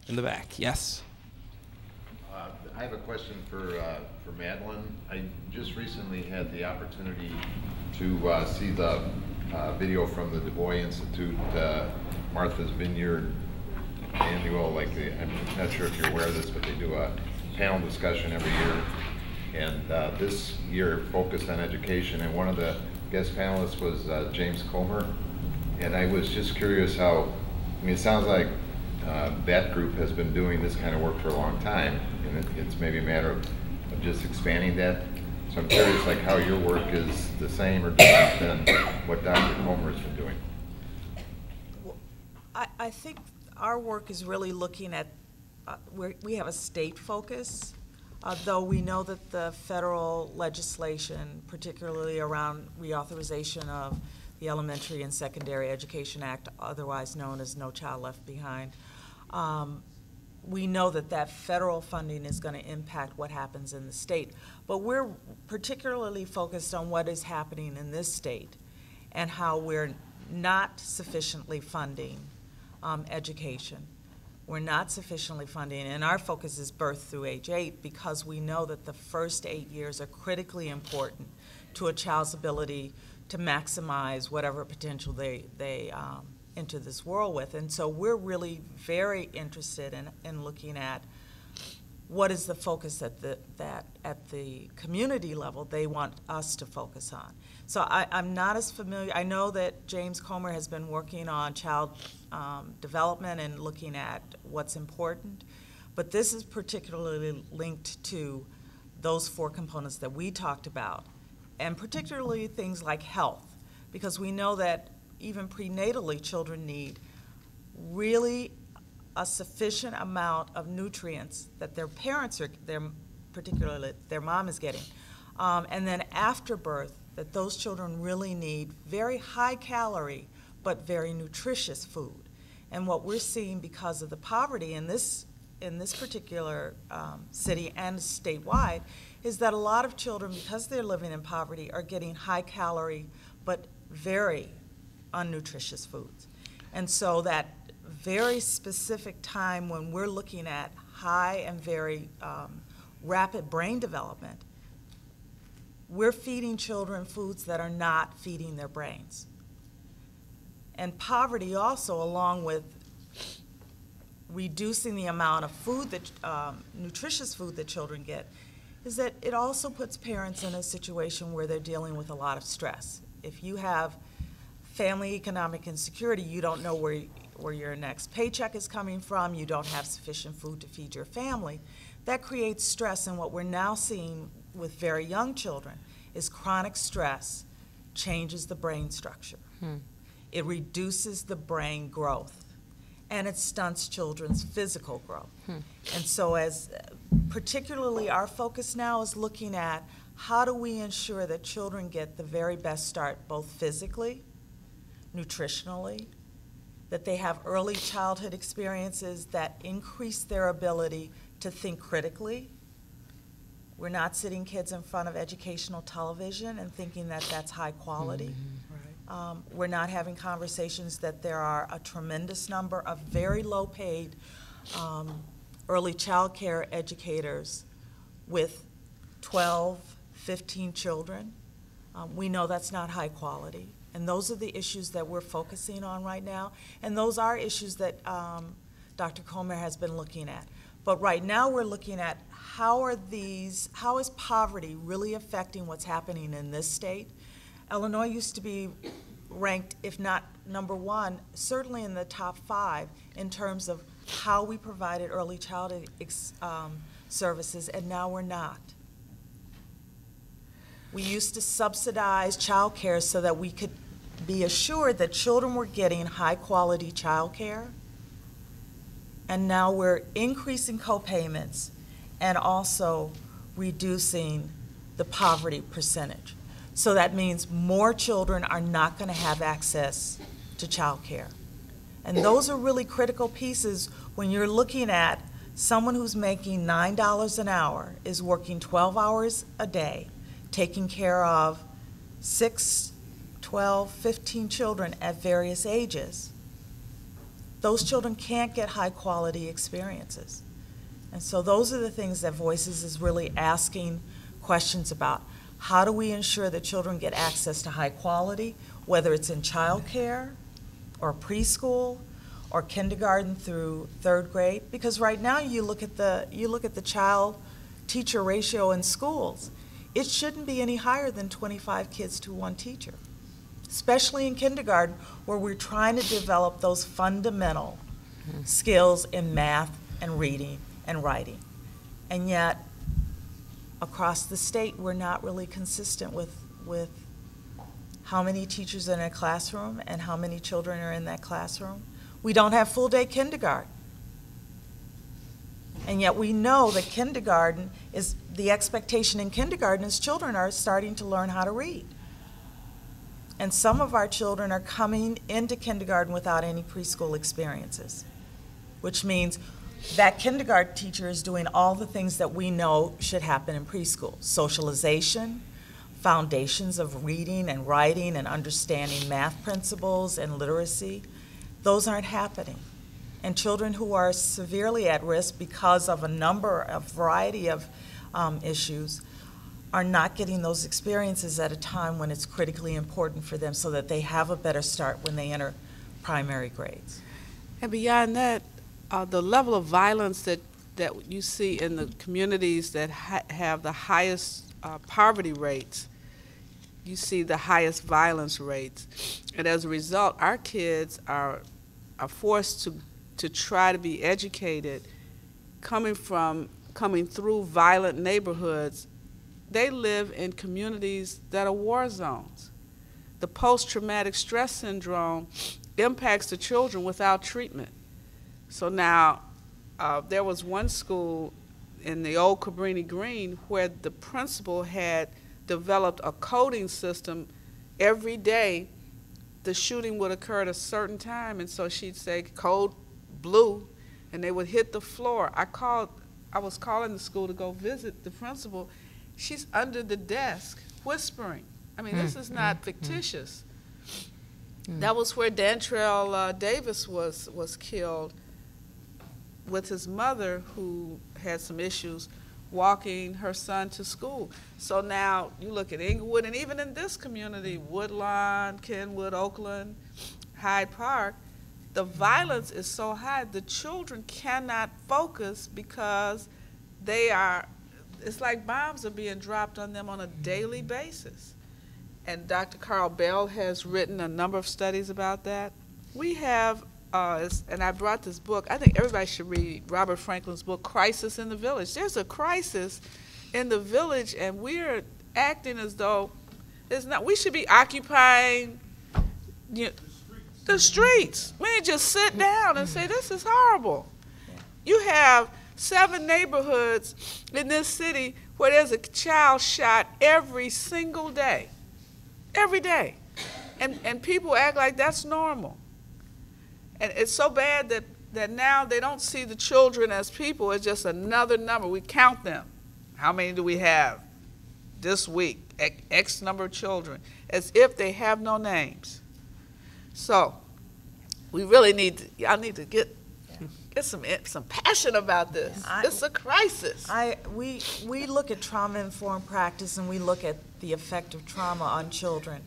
In the back, yes. I have a question for Madeline. I just recently had the opportunity to see the video from the Du Bois Institute, Martha's Vineyard annual, I'm not sure if you're aware of this, but they do a panel discussion every year. And this year focused on education, and one of the guest panelists was James Comer. And I was just curious how, it sounds like that group has been doing this kind of work for a long time, and it's maybe a matter of just expanding that. So I'm curious how your work is the same or different than what Dr. Comer has been doing. Well, I think our work is really looking at, we have a state focus, though we know that the federal legislation, particularly around reauthorization of the the Elementary and Secondary Education Act, otherwise known as No Child Left Behind. We know that that federal funding is going to impact what happens in the state, but we're particularly focused on what is happening in this state and how we're not sufficiently funding education. We're not sufficiently funding, and our focus is birth through age 8 because we know that the first 8 years are critically important to a child's ability to maximize whatever potential they enter this world with. And so we're really very interested in looking at what is the focus that at the community level they want us to focus on. So I'm not as familiar. I know that James Comer has been working on child development and looking at what's important, but this is particularly linked to those 4 components that we talked about, and particularly things like health, because we know that even prenatally children need really a sufficient amount of nutrients that their parents are, particularly their mom is getting. And then after birth, that those children really need very high calorie but very nutritious food. And what we're seeing because of the poverty in this particular city and statewide is that a lot of children, because they're living in poverty, are getting high calorie but very unnutritious foods. And so that very specific time when we're looking at high and very rapid brain development, we're feeding children foods that are not feeding their brains. And poverty also, along with reducing the amount of food that, nutritious food that children get, is that it also puts parents in a situation where they're dealing with a lot of stress. If you have family economic insecurity, you don't know where your next paycheck is coming from, you don't have sufficient food to feed your family, that creates stress. And what we're now seeing with very young children is chronic stress changes the brain structure. It reduces the brain growth, and it stunts children's physical growth. And so particularly our focus now is looking at how do we ensure that children get the very best start, both physically, nutritionally, that they have early childhood experiences that increase their ability to think critically. We're not sitting kids in front of educational television and thinking that that's high quality. We're not having conversations that there are a tremendous number of very low-paid early child care educators with 12, 15 children. We know that's not high quality. And those are the issues that we're focusing on right now. And those are issues that Dr. Comer has been looking at. But right now we're looking at how is poverty really affecting what's happening in this state? Illinois used to be ranked, if not number 1, certainly in the top 5 in terms of how we provided early childhood services, and now we're not. We used to subsidize child care so that we could be assured that children were getting high quality child care, and now we're increasing co-payments and also reducing the poverty percentage. So that means more children are not going to have access to child care. And those are really critical pieces when you're looking at someone who's making $9 an hour, is working 12 hours a day, taking care of 6, 12, 15 children at various ages. Those children can't get high quality experiences. And so those are the things that Voices is really asking questions about. How do we ensure that children get access to high quality, whether it's in child care or preschool or kindergarten through 3rd grade? Because right now you look at the child teacher ratio in schools, it shouldn't be any higher than 25 kids to 1 teacher, especially in kindergarten where we're trying to develop those fundamental skills in math and reading and writing. And yet, across the state, we're not really consistent with how many teachers are in a classroom and how many children are in that classroom. We don't have full-day kindergarten. And yet we know that kindergarten is, the expectation in kindergarten is children are starting to learn how to read. And some of our children are coming into kindergarten without any preschool experiences, which means that kindergarten teacher is doing all the things that we know should happen in preschool: socialization, foundations of reading and writing and understanding math principles and literacy. Those aren't happening. And children who are severely at risk because of a variety of issues are not getting those experiences at a time when it's critically important for them so that they have a better start when they enter primary grades. And beyond that, the level of violence that you see in the communities that have the highest poverty rates, you see the highest violence rates. And as a result, our kids are forced to try to be educated coming through violent neighborhoods. They live in communities that are war zones. The post-traumatic stress syndrome impacts the children without treatment. So now, there was one school in the old Cabrini Green where the principal had developed a coding system. Every day the shooting would occur at a certain time, and so she'd say code blue, and they would hit the floor. I was calling the school to go visit the principal. She's under the desk whispering. I mean, this is not fictitious. That was where Dantrell Davis was killed with his mother, who had some issues walking her son to school. So now you look at Inglewood, and even in this community, Woodlawn, Kenwood, Oakland, Hyde Park, the violence is so high, the children cannot focus because it's like bombs are being dropped on them on a daily basis. And Dr. Carl Bell has written a number of studies about that. We have, and I brought this book, I think everybody should read Robert Franklin's book, Crisis in the Village. There's a crisis in the village, and we're acting as though it's not. We should be occupying the streets. We need to just sit down and say, this is horrible. You have 7 neighborhoods in this city where there's a child shot every single day. Every day. And people act like that's normal. And it's so bad that now they don't see the children as people. It's just another number. We count them. How many do we have this week? X number of children. As if they have no names. So we really y'all need to get some passion about this. It's a crisis. We look at trauma-informed practice, and we look at the effect of trauma on children.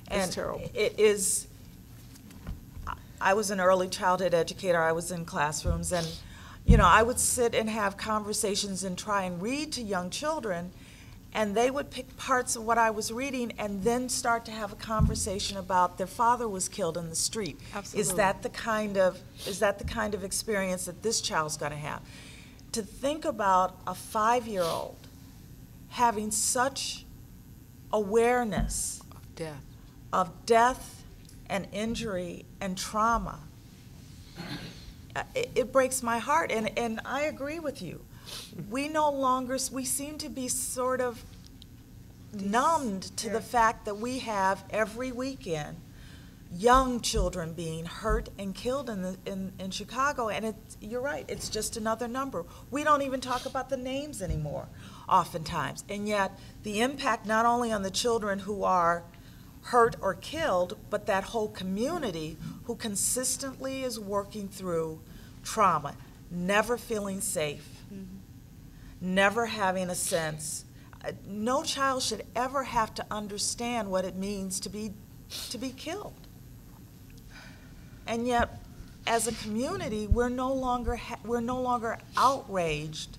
And it's terrible. It is. I was an early childhood educator. I was in classrooms, and I would sit and have conversations and try and read to young children, and they would pick parts of what I was reading and then start to have a conversation about their father was killed in the street. Absolutely. Is that the kind of experience that this child's going to have? To think about a 5-year-old having such awareness of death and injury and trauma, it breaks my heart, and I agree with you. We seem to be sort of numbed to the fact that we have every weekend young children being hurt and killed in Chicago, and you're right, it's just another number. We don't even talk about the names anymore oftentimes, and yet the impact not only on the children who are hurt or killed, but that whole community who consistently is working through trauma, never feeling safe, never having a sense. No child should ever have to understand what it means to be killed. And yet, as a community, we're no longer outraged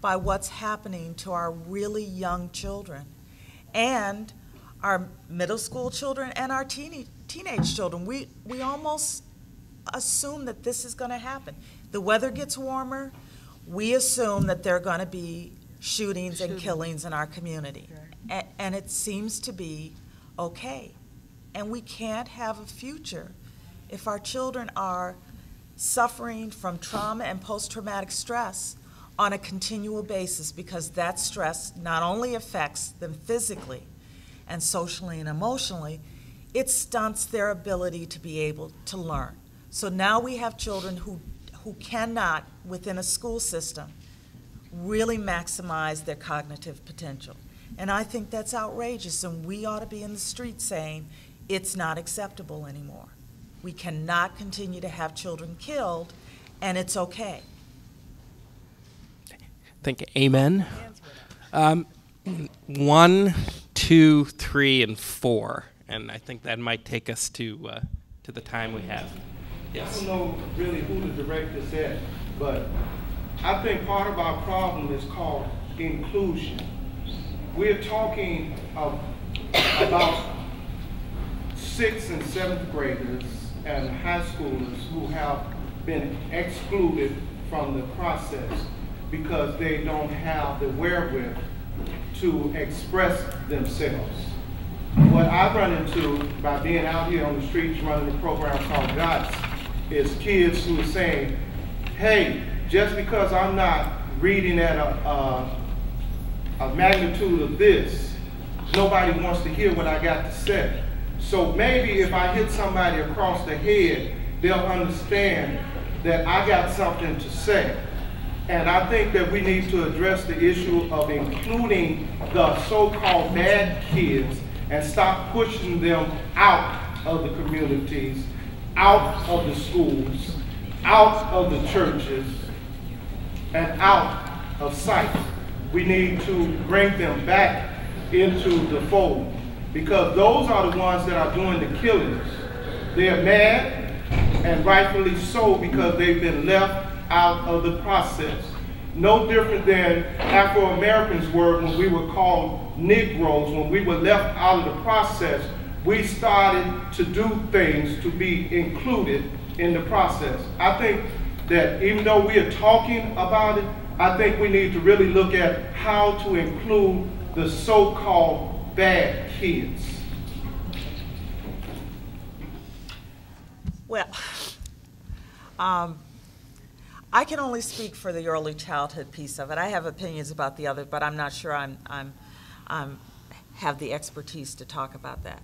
by what's happening to our really young children, and our middle school children and our teenage children. We almost assume that this is going to happen. The weather gets warmer, we assume that there are going to be shootings and killings in our community. Right. And it seems to be okay. And we can't have a future if our children are suffering from trauma and post-traumatic stress on a continual basis, because that stress not only affects them physically and socially and emotionally, it stunts their ability to be able to learn. So now we have children who cannot, within a school system, really maximize their cognitive potential. And I think that's outrageous, and we ought to be in the street saying it's not acceptable anymore. We cannot continue to have children killed, and it's okay. I think amen. 1, 2, 3, and 4, and I think that might take us to the time we have. Yes. I don't know really who the director said, but I think part of our problem is called inclusion. We're talking about 6th and 7th graders and high schoolers who have been excluded from the process because they don't have the wherewithal to express themselves. What I run into by being out here on the streets running a program called GOTS is kids who are saying, hey, just because I'm not reading at a magnitude of this, nobody wants to hear what I got to say. So maybe if I hit somebody across the head, they'll understand that I got something to say. And I think that we need to address the issue of including the so-called bad kids and stop pushing them out of the communities, out of the schools, out of the churches, and out of sight. We need to bring them back into the fold, because those are the ones that are doing the killings. They're mad, and rightfully so, because they've been left out of the process. No different than Afro-Americans were when we were called Negroes. When we were left out of the process, we started to do things to be included in the process. I think that even though we are talking about it, I think we need to really look at how to include the so-called bad kids. Well, I can only speak for the early childhood piece of it. I have opinions about the other, but I'm not sure I'm have the expertise to talk about that.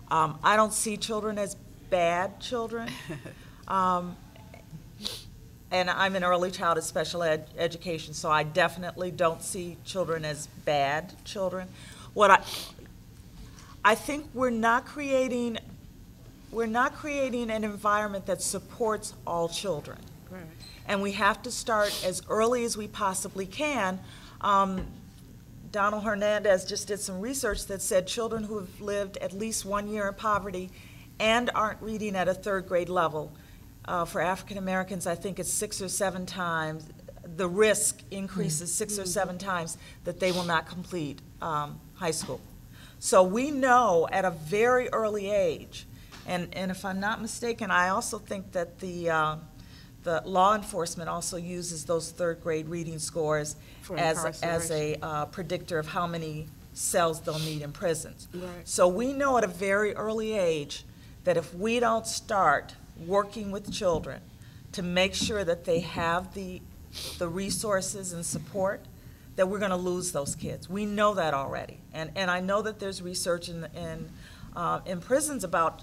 I don't see children as bad children. And I'm in early childhood special education, so I definitely don't see children as bad children. What I think we're not creating an environment that supports all children. Right. And we have to start as early as we possibly can. Donald Hernandez just did some research that said children who have lived at least 1 year in poverty and aren't reading at a 3rd grade level, for African Americans, I think it's 6 or 7 times, the risk increases 6 or 7 times that they will not complete high school. So we know at a very early age, and if I'm not mistaken, I also think that the law enforcement also uses those 3rd grade reading scores as a predictor of how many cells they'll need in prisons. Right. So we know at a very early age that if we don't start working with children to make sure that they have the resources and support, that we're going to lose those kids. We know that already. And I know that there's research in prisons about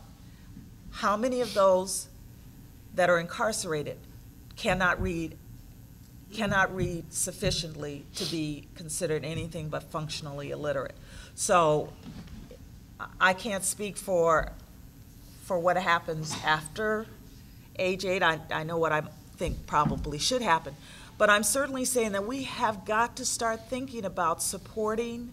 how many of those that are incarcerated cannot read sufficiently to be considered anything but functionally illiterate. So I can't speak for what happens after age 8. I know what I think probably should happen. But I'm certainly saying that we have got to start thinking about supporting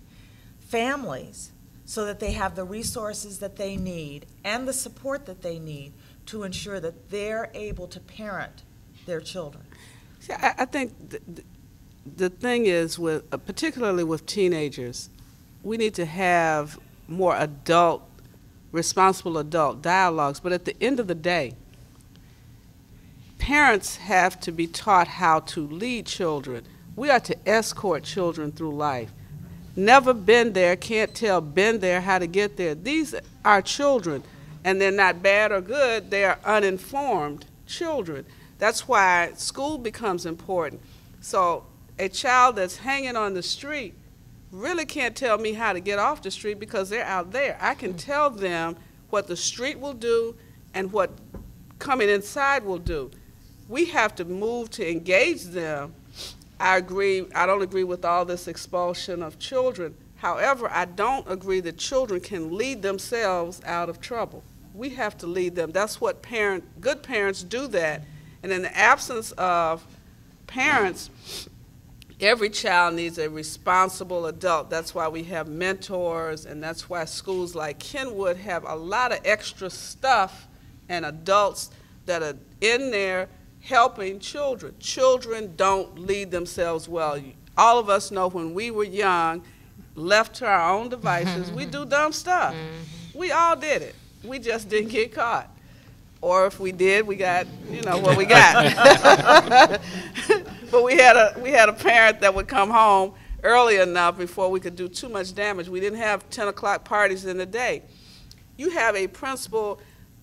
families so that they have the resources that they need and the support that they need to ensure that they're able to parent their children. See, I think the thing is, particularly with teenagers, we need to have more responsible adult dialogues. But at the end of the day, parents have to be taught how to lead children. We are to escort children through life. Never been there, can't tell been there how to get there. These are children, and they're not bad or good. They are uninformed children. That's why school becomes important. So a child that's hanging on the street really can't tell me how to get off the street because they're out there. I can tell them what the street will do and what coming inside will do. We have to move to engage them. I agree, I don't agree with all this expulsion of children. However, I don't agree that children can lead themselves out of trouble. We have to lead them. That's what good parents do that. And in the absence of parents, every child needs a responsible adult. That's why we have mentors, and that's why schools like Kenwood have a lot of extra stuff and adults that are in there helping children. Children don't lead themselves well. All of us know when we were young, left to our own devices, we do dumb stuff. We all did it. We just didn't get caught. Or if we did, we got, you know, what we got. But we had a parent that would come home early enough before we could do too much damage. We didn't have 10 o'clock parties in the day. You have a principal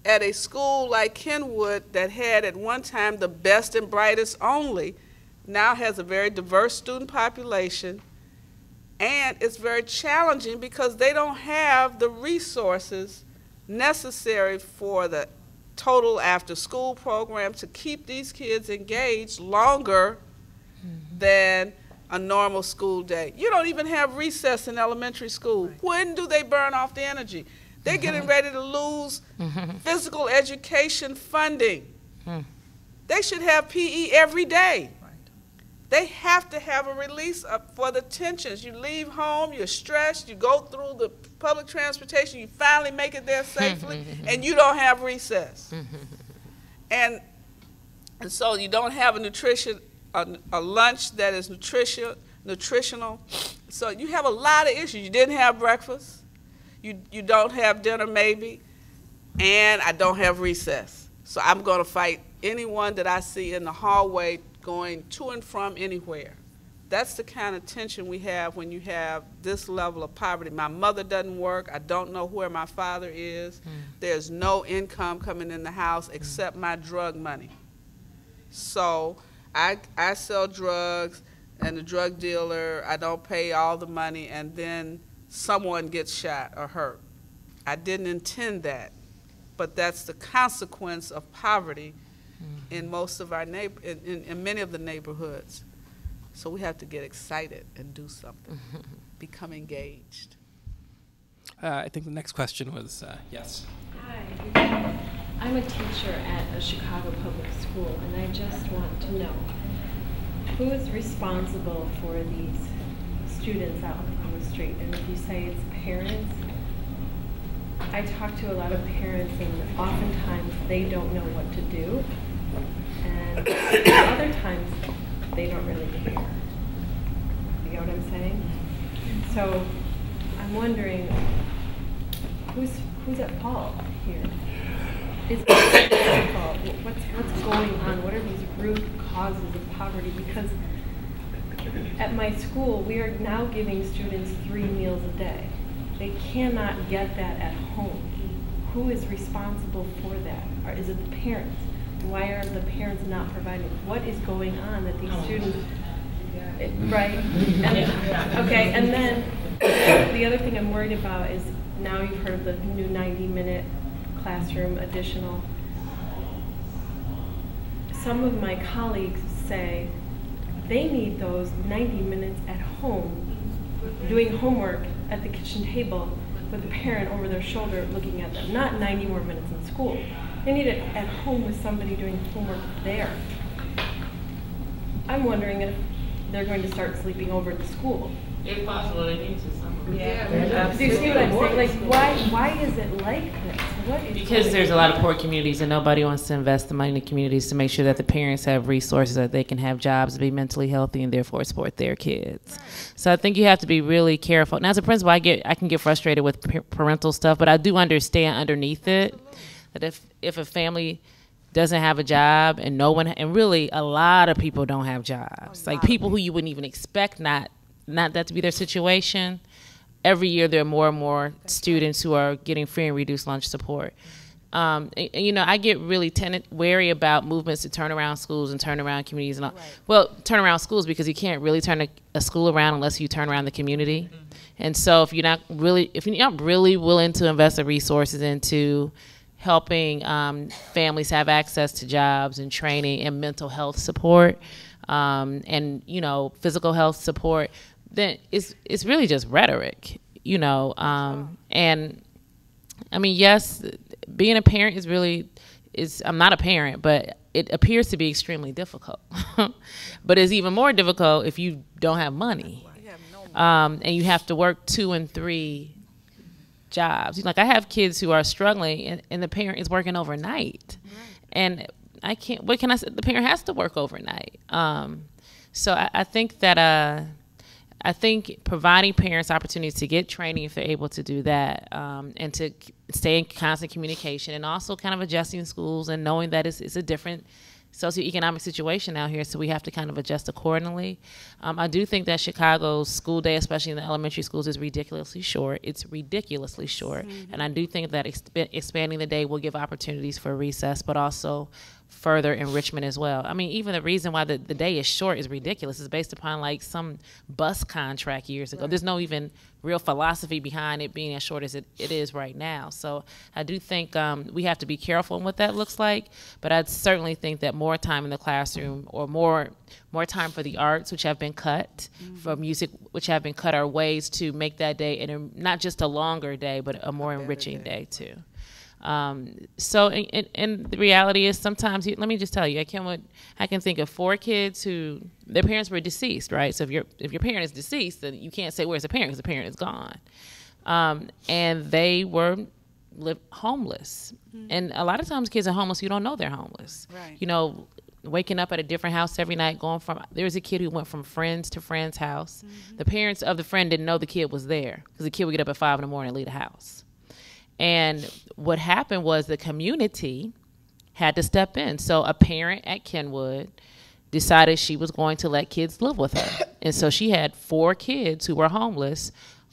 at a school like Kenwood that had at one time the best and brightest only, now has a very diverse student population, and it's very challenging because they don't have the resources necessary for the total after-school program to keep these kids engaged longer than a normal school day. You don't even have recess in elementary school. Right. When do they burn off the energy? They're getting ready to lose physical education funding. They should have PE every day. Right. They have to have a release for the tensions. You leave home, you're stressed, you go through the public transportation, you finally make it there safely, and you don't have recess. And so you don't have a lunch that is nutritional. So you have a lot of issues. You didn't have breakfast. You don't have dinner maybe, and I don't have recess. So I'm going to fight anyone that I see in the hallway going to and from anywhere. That's the kind of tension we have when you have this level of poverty. My mother doesn't work. I don't know where my father is. There's no income coming in the house except my drug money. So I sell drugs, and the drug dealer, I don't pay all the money, and then someone gets shot or hurt. I didn't intend that, but that's the consequence of poverty in most of our in many of the neighborhoods. So we have to get excited and do something, become engaged. I think the next question was, yes. Hi, I'm a teacher at a Chicago public school, and I just want to know, who is responsible for these students out on the street? And if you say it's parents, I talk to a lot of parents, and oftentimes they don't know what to do, and other times they don't really care. You know what I'm saying? So I'm wondering, who's at fault here? Is it at fault? What's going on? What are these root causes of poverty? Because at my school, we are now giving students 3 meals a day. They cannot get that at home. Who is responsible for that? Or is it the parents? Why are the parents not providing? What is going on that these students, right? And, okay, and then the other thing I'm worried about is, now you've heard of the new 90-minute classroom additional. Some of my colleagues say they need those 90 minutes at home, doing homework at the kitchen table with a parent over their shoulder looking at them, not 90 more minutes in school. They need it at home with somebody doing homework there. I'm wondering if they're going to start sleeping over at the school. If possible, they need to. Yeah. Do you see what I'm saying? Like, why is it like this? What is because there's a lot of poor communities, and nobody wants to invest the money in the communities to make sure that the parents have resources, that they can have jobs, to be mentally healthy, and therefore support their kids. Right. So I think you have to be really careful. Now, as a principal, I can get frustrated with parental stuff, but I do understand underneath it that if a family doesn't have a job, and no one, and really a lot of people don't have jobs, like people who you wouldn't even expect not that to be their situation. Every year there are more and more students who are getting free and reduced lunch support. You know, I get really wary about movements to turn around schools and turn around communities. And all. Right. Well, turn around schools, because you can't really turn a school around unless you turn around the community. Mm-hmm. And so if you're not really willing to invest the resources into helping families have access to jobs and training and mental health support, and, you know, physical health support, then it's really just rhetoric, you know. And I mean, yes, being a parent I'm not a parent, but it appears to be extremely difficult. But it's even more difficult if you don't have money. And you have to work 2 and 3 jobs. Like, I have kids who are struggling, and the parent is working overnight. Right. And I can't, what can I say? The parent has to work overnight. So I think that, I think providing parents opportunities to get training if they're able to do that, and to stay in constant communication, and also kind of adjusting schools and knowing that it's a different socioeconomic situation out here, so we have to kind of adjust accordingly. I do think that Chicago's school day, especially in the elementary schools, is ridiculously short. It's ridiculously short. Mm-hmm. And I do think that expanding the day will give opportunities for recess, but also further enrichment as well. I mean, even the reason why the day is short is ridiculous. It's based upon like some bus contract years ago. Right. There's no even real philosophy behind it being as short as it is right now. So I do think we have to be careful in what that looks like, but I certainly think that more time in the classroom, or more time for the arts, which have been cut, mm-hmm. for music, which have been cut, are ways to make that day not just a longer day, but a more enriching day too. So and the reality is, sometimes let me just tell you, I can think of 4 kids who their parents were deceased, right? So if your parent is deceased, then you can't say where's the parent, because the parent is gone, and they were homeless. Mm-hmm. And a lot of times kids are homeless, you don't know they're homeless. Right. You know, waking up at a different house every night, there was a kid who went from friend's to friend's house. Mm-hmm. The parents of the friend didn't know the kid was there, because the kid would get up at 5 in the morning and leave the house. And what happened was the community had to step in. So a parent at Kenwood decided she was going to let kids live with her. And so she had 4 kids who were homeless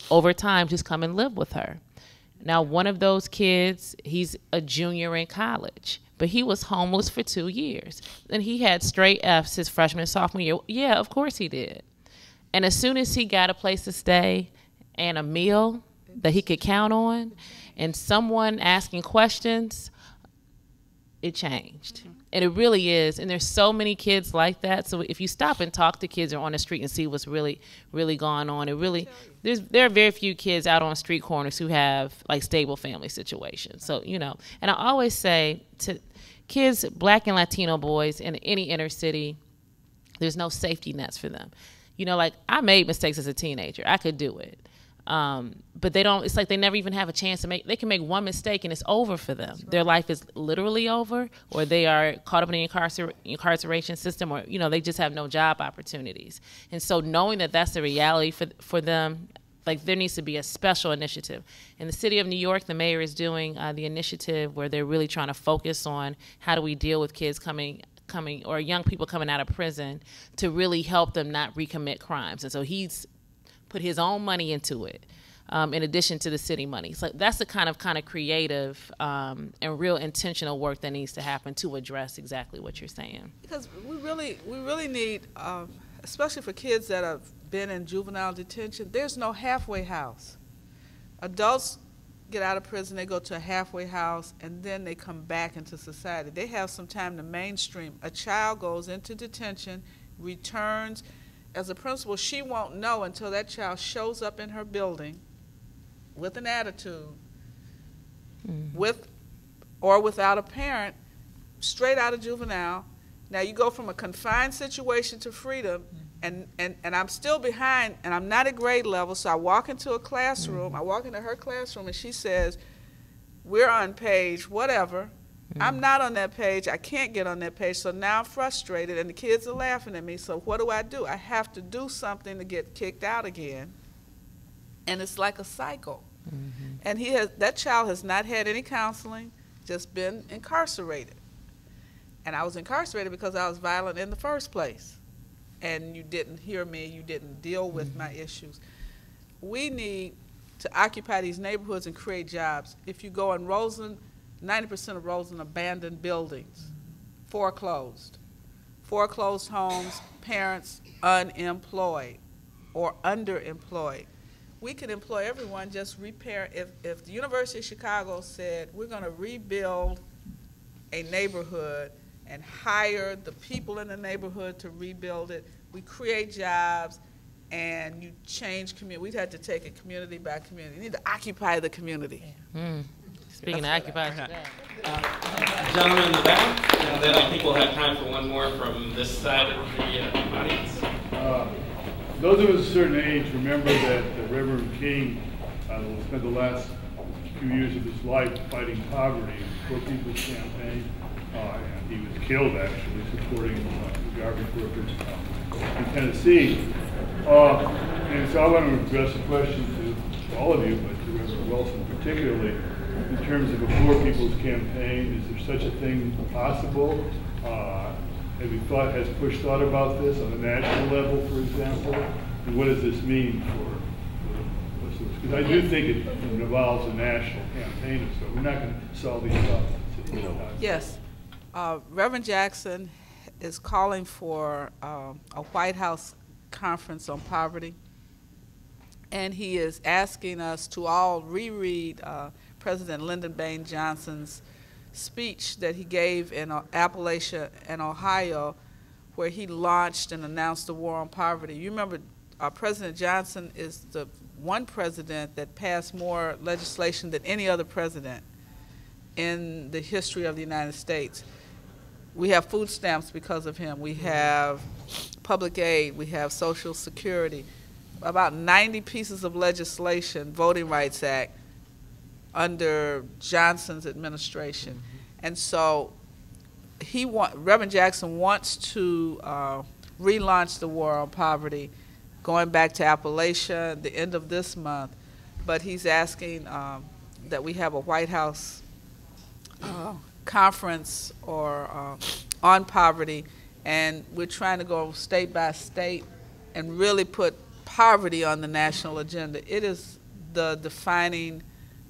over time just come and live with her. Now, one of those kids, he's a junior in college, but he was homeless for 2 years. And he had straight Fs his freshman and sophomore year. Yeah, of course he did. And as soon as he got a place to stay and a meal that he could count on, and someone asking questions, it changed. Mm-hmm. And it really is. And there's so many kids like that. So if you stop and talk to kids or on the street and see what's really, really going on, there are very few kids out on street corners who have like stable family situations. So, you know, and I always say to kids, Black and Latino boys in any inner city, there's no safety nets for them. You know, like, I made mistakes as a teenager. I could do it. But it's like they never even have a chance to they can make one mistake and it's over for them. Right. Their life is literally over, or they are caught up in the incarceration system, or, you know, they just have no job opportunities. And so knowing that that's the reality for them, like, there needs to be a special initiative. In the city of New York, the mayor is doing the initiative where they're really trying to focus on how do we deal with kids coming or young people coming out of prison to really help them not recommit crimes. And so he's put his own money into it, in addition to the city money. So that's the kind of creative and real intentional work that needs to happen to address exactly what you're saying. Because we really need, especially for kids that have been in juvenile detention, there's no halfway house. Adults get out of prison, they go to a halfway house, and then they come back into society. They have some time to mainstream. A child goes into detention, returns. As a principal, she won't know until that child shows up in her building with an attitude, mm-hmm. with or without a parent, straight out of juvenile. Now you go from a confined situation to freedom, mm-hmm. and I'm still behind, and I'm not at grade level, so I walk into a classroom, mm-hmm. I walk into her classroom, and she says, we're on page whatever. I'm not on that page. I can't get on that page. So now I'm frustrated, and the kids are laughing at me. So what do? I have to do something to get kicked out again. And it's like a cycle. Mm-hmm. And that child has not had any counseling, just been incarcerated. And I was incarcerated because I was violent in the first place. And you didn't hear me. You didn't deal with mm-hmm. my issues. We need to occupy these neighborhoods and create jobs. If you go on 90% of roads in abandoned buildings, foreclosed. Foreclosed homes, parents unemployed or underemployed. We could employ everyone, just repair. If the University of Chicago said, we're going to rebuild a neighborhood and hire the people in the neighborhood to rebuild it, we create jobs, and you change community. We'd have to take it community by community. You need to occupy the community. Speaking of occupy, Gentleman in the back, and then I think we'll have time for one more from this side of the audience. Those of us a certain age remember that Reverend King spent the last few years of his life fighting poverty in the Poor People's Campaign. And he was killed, actually, supporting the garbage workers in Tennessee. And so I want to address a question to all of you, but to Reverend Wilson particularly, in terms of a Poor People's Campaign. Is there such a thing possible? Have you has Push thought about this on a national level, for example? And what does this mean for because I do think it involves a national campaign, so we're not going to solve these problems. Yes. Reverend Jackson is calling for a White House conference on poverty, and he is asking us to all reread President Lyndon Baines Johnson's speech that he gave in Appalachia and Ohio, where he launched and announced the war on poverty. You remember President Johnson is the one president that passed more legislation than any other president in the history of the United States. We have food stamps because of him. We have public aid. We have Social Security. About 90 pieces of legislation, Voting Rights Act, under Johnson's administration. And so Reverend Jackson wants to relaunch the war on poverty, going back to Appalachia the end of this month, but he's asking that we have a White House conference or on poverty, and we're trying to go state by state and really put poverty on the national agenda. It is the defining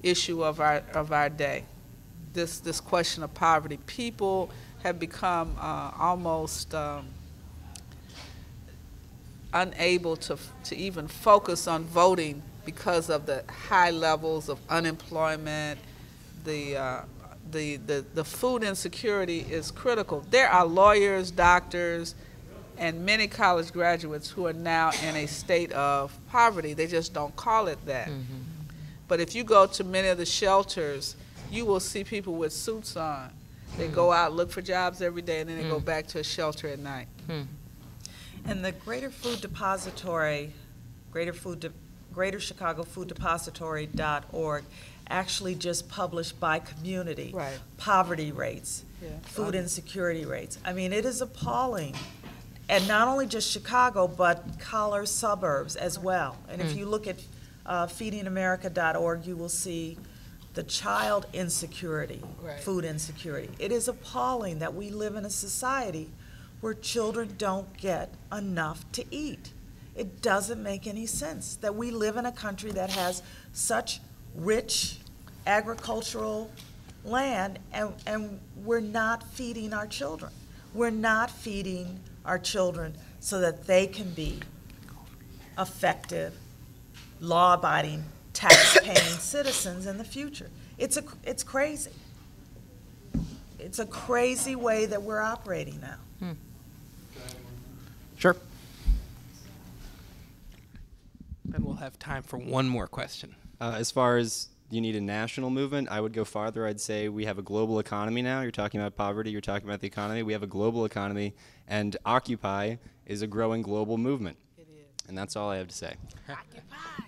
issue of our day. This question of poverty. People have become almost unable to even focus on voting because of the high levels of unemployment. The food insecurity is critical. There are lawyers, doctors, and many college graduates who are now in a state of poverty. They just don't call it that. But if you go to many of the shelters, you will see people with suits on. They go out, look for jobs every day, and then they go back to a shelter at night. And the Greater Food Depository, Greater Chicago Food Depository.org actually just published by community poverty rates, food insecurity rates. I mean, it is appalling. And not only just Chicago, but collar suburbs as well. And if you look at feedingamerica.org, you will see the child insecurity, food insecurity. It is appalling that we live in a society where children don't get enough to eat. It doesn't make any sense that we live in a country that has such rich agricultural land and we're not feeding our children. We're not feeding our children so that they can be effective, law-abiding, tax-paying citizens in the future. It's crazy. It's a crazy way that we're operating now. Sure. Then we'll have time for one more question. As far as you need a national movement, I would go farther. I'd say we have a global economy now. You're talking about poverty, you're talking about the economy. We have a global economy, and Occupy is a growing global movement. It is. And that's all I have to say. Occupy.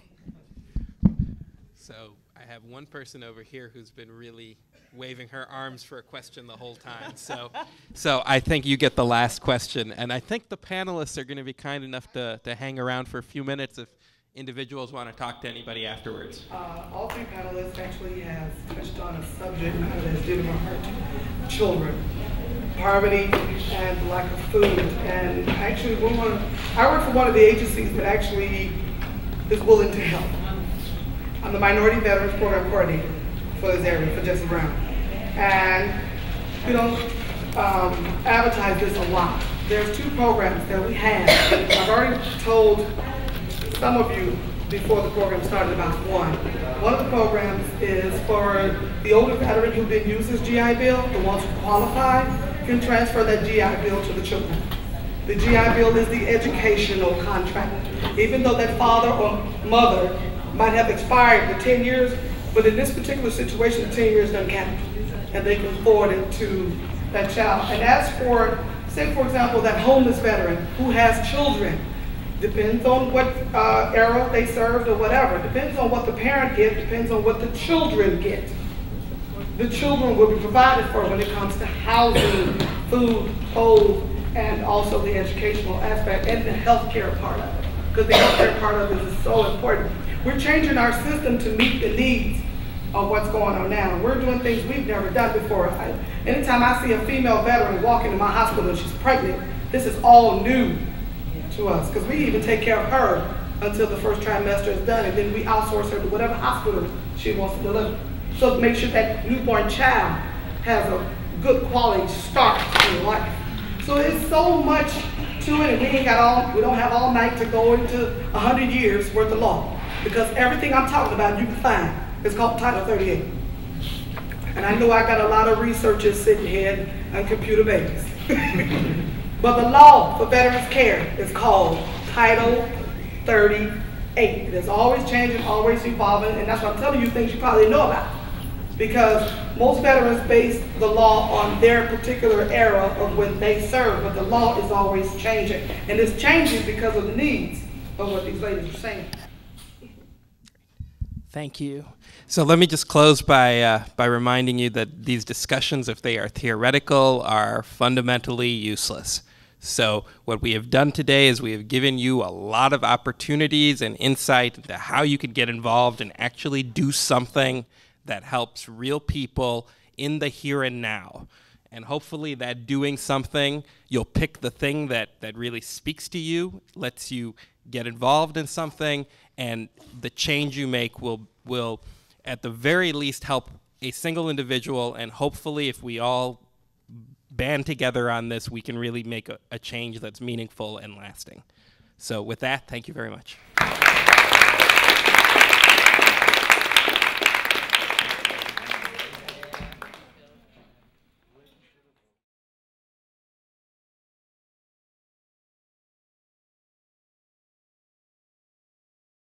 So I have one person over here who's been really waving her arms for a question the whole time. So I think you get the last question. And I think the panelists are going to be kind enough to hang around for a few minutes if individuals want to talk to anybody afterwards. All three panelists actually have touched on a subject that is dear to my heart: children, poverty, and lack of food. And actually, I work for one of the agencies that actually is willing to help. I'm the Minority Veterans Program Coordinator for this area, for Jesse Brown. and we don't advertise this a lot. There's 2 programs that we have. I've already told some of you before the program started about one. One of the programs is for the older veteran who didn't use his GI Bill. The ones who qualify can transfer that GI Bill to the children. The GI Bill is the educational contract. Even though that father or mother might have expired the 10 years, but in this particular situation, the 10 years doesn't count, and they can forward it to that child. And as for, say for example, that homeless veteran who has children, depends on what era they served or whatever, depends on what the parent gets, depends on what the children get. The children will be provided for when it comes to housing, food, clothes, and also the educational aspect and the healthcare part of it. Because the healthcare part of it is so important. We're changing our system to meet the needs of what's going on now. We're doing things we've never done before. Anytime I see a female veteran walk into my hospital and she's pregnant, this is all new to us, because we even take care of her until the first trimester is done, and then we outsource her to whatever hospital she wants to deliver. So to make sure that newborn child has a good quality start in life. So there's so much to it, and we don't have all night to go into 100 years worth of law, because everything I'm talking about you can find. It's called Title 38. And I know I got a lot of researchers sitting here and computer babies. But the law for veterans care is called Title 38. It is always changing, always evolving, and that's why I'm telling you things you probably know about. Because most veterans base the law on their particular era of when they served, but the law is always changing. And it's changing because of the needs of what these ladies are saying. Thank you. So let me just close by reminding you that these discussions, if they are theoretical, are fundamentally useless. So what we have done today is we have given you a lot of opportunities and insight into how you could get involved and actually do something that helps real people in the here and now. And hopefully that doing something, you'll pick the thing that really speaks to you, lets you get involved in something, and the change you make will at the very least help a single individual, and hopefully if we all band together on this, we can really make a change that's meaningful and lasting. So with that, thank you very much.